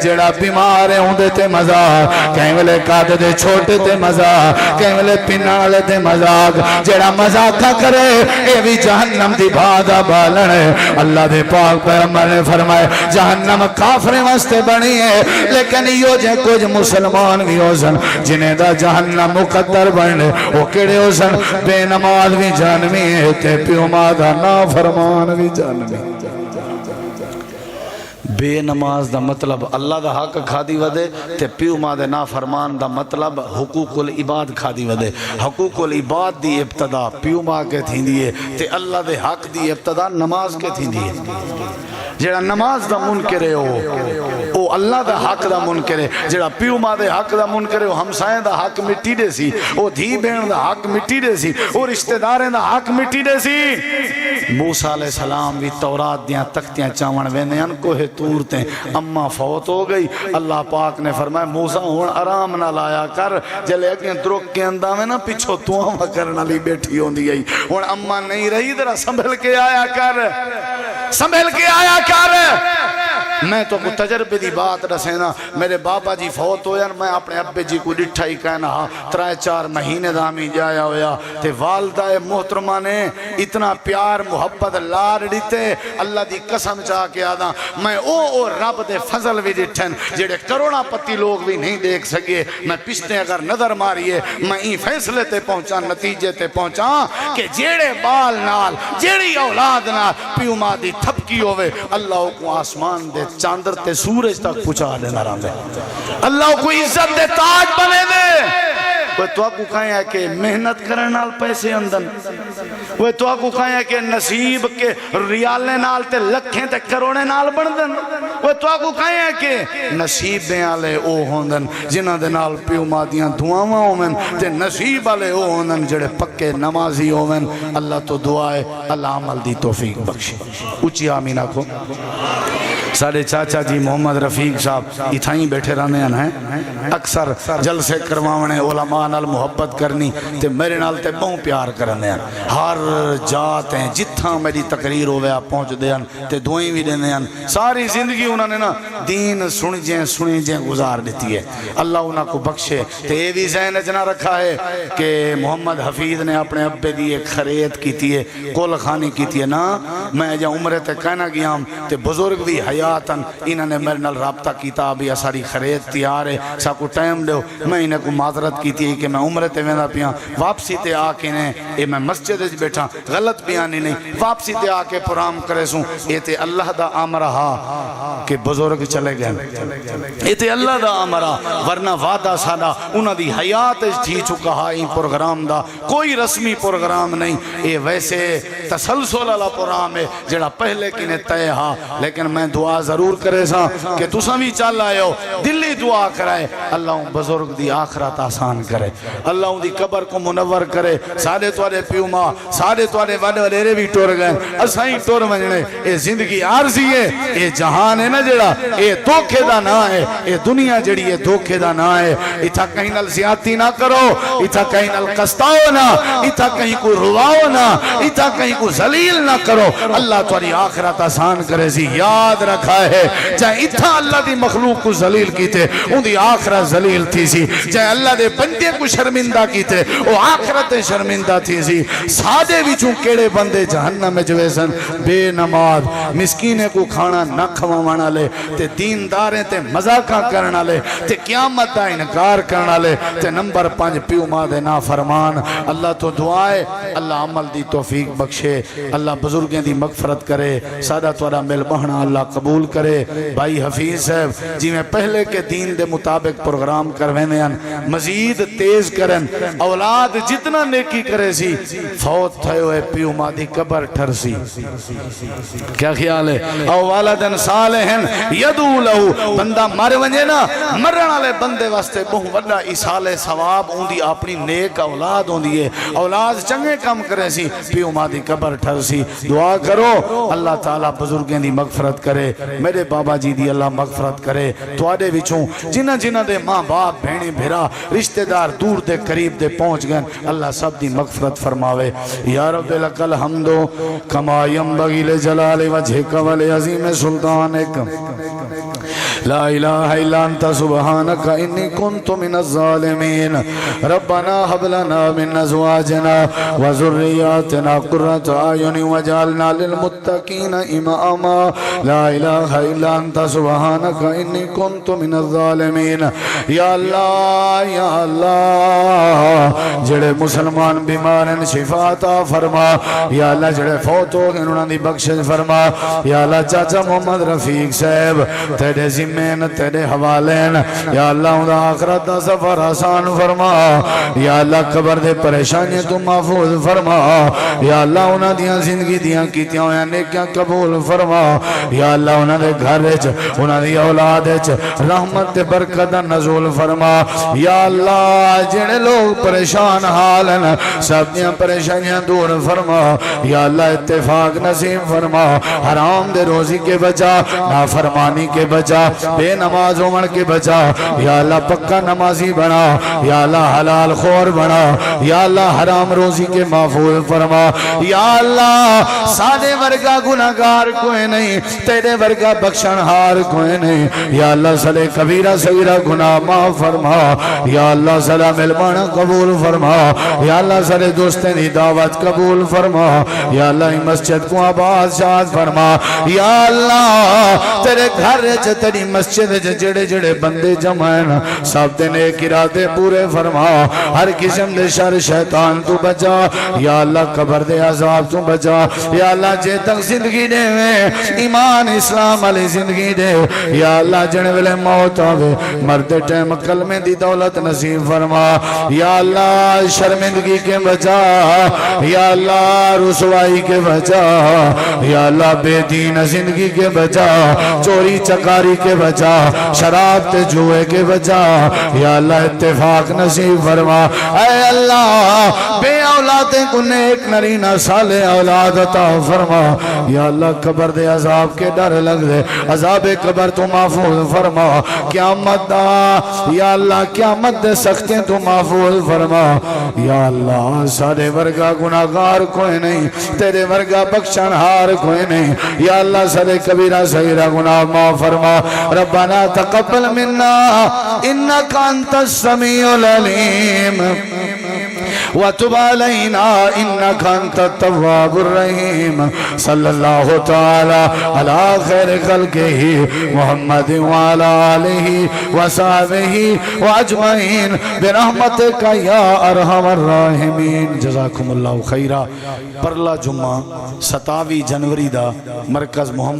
جڑا بیمارے ہوندے تے مذاق کہیں ویلے کادے تے چھوٹے تے مذاق کہیں ویلے پنالے تے مذاق جڑا مذاقہ کرے اے بھی جہنم دی بھادا بالن ہے اللہ دے پاک پیغمبر نے فرمائے جہنم کافر واسطے بنی ہے لیکن یہ جے کچھ مسلمان بھی ہو سن جنہیں دا جہنم مقدر بنے وہ کڑے ہو سن بے نماز بھی جانوی ہے تے پیو ماں دا نافرمان بھی جانوی بے نماز دا مطلب اللہ دا حق کھادی ودے تے پیو ماں دے نافرمان دا مطلب حقوق العباد کھادی ودے حقوق العباد دی ابتدا پیو ماں کے تھیں دیئے تے اللہ دے حق دی ابتدا نماز کے تھیں دیئے جڑا نماز دا منکر ہے او اللہ دا حق دا منکر ہے جڑا پیو ماں دے حق دا منکر ہے او ہمسائیں دا حق مٹی دے سی او دھی بین دا حق مٹی دے سی او رشتہ داریں دا حق مٹی دے سی موسیٰ علیہ السلام بھی تورات دیاں تختیاں چاون ویندیاں کوہ طور تے اماں فوت ہو گئی اللہ پاک نے فرمایا موسیٰ ہون آرام نہ لایا کر جلے اگیں درک کے اندہ میں نا پچھو تو ہم کرنا لی بیٹھی ہوں دی گئی ہون اماں نہیں رہی درہ سنبھل کے آیا کر سنبھل کے آیا کر میں تو کو تجربے دی بات رسینا میرے بابا جی فوت ہویا میں اپنے ابے جی کو ڈٹھا ہی کہنا 3-4 مہینے دامی جایا ہویا تے والدہ محترمہ نے اتنا پیار محبت لار ڈیتے اللہ دی قسم چاہ کے آدھا میں او رب دے فضل بھی ڈٹھن جڑے کروڑا پتی لوگ بھی نہیں دیکھ سکے میں پشتے اگر نظر ماریے میں این فیصلے تے پہنچا نتیجے تے پہنچا کہ جیڑے بال نال جیڑی اولاد نال پیو ماں دی تھپکی ہوئے اللہ کو آسمان دے چاندر تے سورج تک پچھا لینا رہا دے اللہ کو عزت دے تاج بنے دے وہ تو آپ کو کہیں ہے کہ محنت کرنے نال پیسے اندن وہ تو آپ کو کہیں ہے کہ نصیب کے ریالے نال تے لکھیں تے کروڑے نال بندن وہ تو آپ کو کہیں ہے کہ نصیب دے آلے او ہوندن جنہ دے نال پیو مادیاں دعاواں ہومن تے نصیب آلے او ہوندن جڑے پکے نمازی ہومن اللہ تو دعائے اللہ عمل دی توفیق بخشی اچھی آمینہ کو سارے چاچا جی محمد رفیق صاحب اتھائیں بیٹھے رہنے ہیں اکثر جلسے کرواونے علماء نال محبت کرنی تے میرے نال تے بہوں پیار کرنے ہیں ہر جات ہیں جتھاں میری تقریر ہوئے آپ پہنچ دے ہیں تے دعائیں بھی دینے ہیں ساری زندگی انہوں نے نا دین سنی جیں گزار دیتی ہے اللہ انہوں کو بخشے تے یہ بھی ذہن جنا رکھا ہے کہ محمد حفیظ نے اپنے ابے دی ایک خرید کی تھی کول خانی کی تھی نا میں جا عمرے تے کہنا گیا ہم تے بزرگ بھی حیاتاً انہوں نے میرے نال رابطہ کیتا بھی ساری خرید تیار ہے سا کو ٹائم دو میں انہیں کو معذرت کی تھی کہ میں عمرے تے ویندہ پیاں واپسی تے آکے نے اے میں مسجد بیٹھا غلط بیانی نہیں واپسی تے آکے پرام کرے سوں اے تے اللہ دا آمرہا کہ بزرگ چلے گئے اے تے اللہ دا آمرہا ورنہ وعدہ سادا انہوں دی حیات تھی چکا ہائی پروگرام دا کوئی رسمی پروگرام نہیں اے ویسے تسلسل اللہ پروگرام ہے جڑا پہلے کی نے طے ہا لیکن میں دعا دعا ضرور کرے سا کہ تساں بھی چل آئے ہو دلی دعا کرائے اللہ بزرگ دی آخرت آسان کرے اللہ دی قبر کو منور کرے سارے توارے پیو ماں سارے توارے وڈے وڈیرے بھی ٹور گئے اسائیں ٹور ونجنے اے زندگی عارضی ہے اے جہان ہے نا جڑا اے دھوکے دا نہ ہے اے دنیا جڑی ہے دھوکے دا نہ ہے اتھا کہیں نال زیادتی نہ کرو اتھا کہیں نال قسطاؤ نہ اتھا کہیں کو رواؤ نہ اتھا کہیں کو ذلیل نہ کرو اللہ تواری آخرت آسان کرے سی یاد رکھا ہے چاہے اتھا اللہ دی مخلوق کو ذلیل کیتے ان دی آخرت ذلیل تھی سی چاہے اللہ دے بندے کو شرمندہ کیتے وہ آخرت شرمندہ تھی سی سادے بھی چون کیڑے بندے جہنم میں جویسن بے نماز مسکینے کو کھانا نہ کھوانا لے تے دینداریں تے مذاقہ کرنا لے تے قیامت دا انکار کرنا لے تے نمبر 5 پیو ماں دے نافرمان اللہ تو دعائے اللہ عمل دی توفیق بخشے اللہ بزرگیں دی مغفرت کرے سادہ توارا مل بہنا اللہ قبول کرے بھائی حفیظ صاحب جی میں پہلے کے دین دے مطابق پروگرام کروینے ہیں مزید تیز کرن اولاد جتنا نیکی کرے سی فوت تھے ہوئے پیو ماں دی قبر ٹھر سی کیا خیال ہے او والدن صالحن یدو لہو بندہ مر ونجے نا مرن والے بندے واسطے بہت بڑا ایصال ثواب ہوندی اپنی نیک اولاد ہوندی ہے اولاد چنگے کم کرے سی پیو ماں دی قبر ٹھر سی دعا کرو اللہ تعالیٰ بزرگیں دی مغفرت کرے میرے بابا جی دی اللہ مغفرت کرے توڑے وچوں جنہ جنہ دے ماں باپ بہنی بھیرا رشتہ دار دور دے قریب دے پہنچ گئے اللہ سب دی مغفرت فرماوے یا رب لک الحمد کما ینبغی لجلال وجہک ولعظیم سلطانک لا الہ الا انت سبحانک انی کنت من الظالمین ربنا حب لنا من ازواجنا وذریاتنا قرۃ اعین وجعلنا للمتقین اماما لا الہ الا انت سبحانک انی کنت من الظالمین یا اللہ جڑے مسلمان بیمارن شفا عطا فرما یا اللہ جڑے فوت ہو گئے انہوں نے بخشش فرما یا اللہ چاچا محمد رفیق صاحب تیرے ذمین تیرے حوالین یا اللہ انہوں آخرت دا سفر آسان فرما یا اللہ قبر دے پریشانی تو محفوظ فرما یا اللہ انہوں دیاں زندگی دیاں کیتیاں ہویا نیکیاں قبول فرما یا اللہ انہوں دے گھر وچ انہوں دی اولاد وچ رحمت دے برکت دا نزول فرما یا اللہ جڑے لوگ پریشان حال ہیں سب دیاں پریشانیاں دور فرما یا اللہ اتفاق نصیب فرما حرام دے روزی کے بچا نافرمانی کے بچا بے نماز عمر کے بچا یا اللہ پکا نمازی بنا یا اللہ حلال خور بنا یا اللہ حرام روزی کے محفوظ فرما یا اللہ سادے ورگا گناہگار کوئی نہیں تیرے ورگا بخشنہار کوئی نہیں یا اللہ صلی کبیرہ صغیرہ گناہ معاف فرما یا اللہ سلام علمانہ قبول فرما یا اللہ سارے دوستیں دی دعوت قبول فرما یا اللہ مسجد کو آباد شاد فرما یا اللہ تیرے گھر تیری مسجد جڑے جڑے بندے جمعین سب دے نیک ارادے پورے فرما ہر قسم دے شر شیطان تو بچا یا اللہ قبر دے عذاب تو بچا یا اللہ جے تک زندگی دے میں ایمان اسلام علی زندگی دے یا اللہ جنے ویلے موت آوے مرد ٹیم کلمے دی دولت نصیب فرما یا اللہ شرمندگی کے بچا یا اللہ رسوائی کے بچا یا اللہ بے دین زندگی کے بچا چوری چکاری کے بچا شراب تے جوئے کے بچا یا اللہ اتفاق نصیب فرما اے اللہ بے اولادیں کو نیک نرینہ صالح اولاد عطا فرما یا اللہ قبر دے عذاب کے ڈر لگ دے عذاب قبر تو محفوظ فرما قیامت دا یا اللہ قیامت دے سختیں تو محفوظ فرما یا اللہ سارے ورگا گناہگار کوئی نہیں تیرے ورگا بخشنہار کوئی نہیں یا اللہ سارے کبیرہ صغیرہ گناہ معاف فرما ربنا تقبل منا انکا انت السمیع العلیم وتب علينا إنك أنت التواب الرحيم صلى الله تعالى على خير خلقه محمد وعلى آله وصحبه وأجمعين برحمتك يا أرحم الراحمين جزاكم الله خيرا پرلا جمعہ 27 جنوری دا مرکز محمد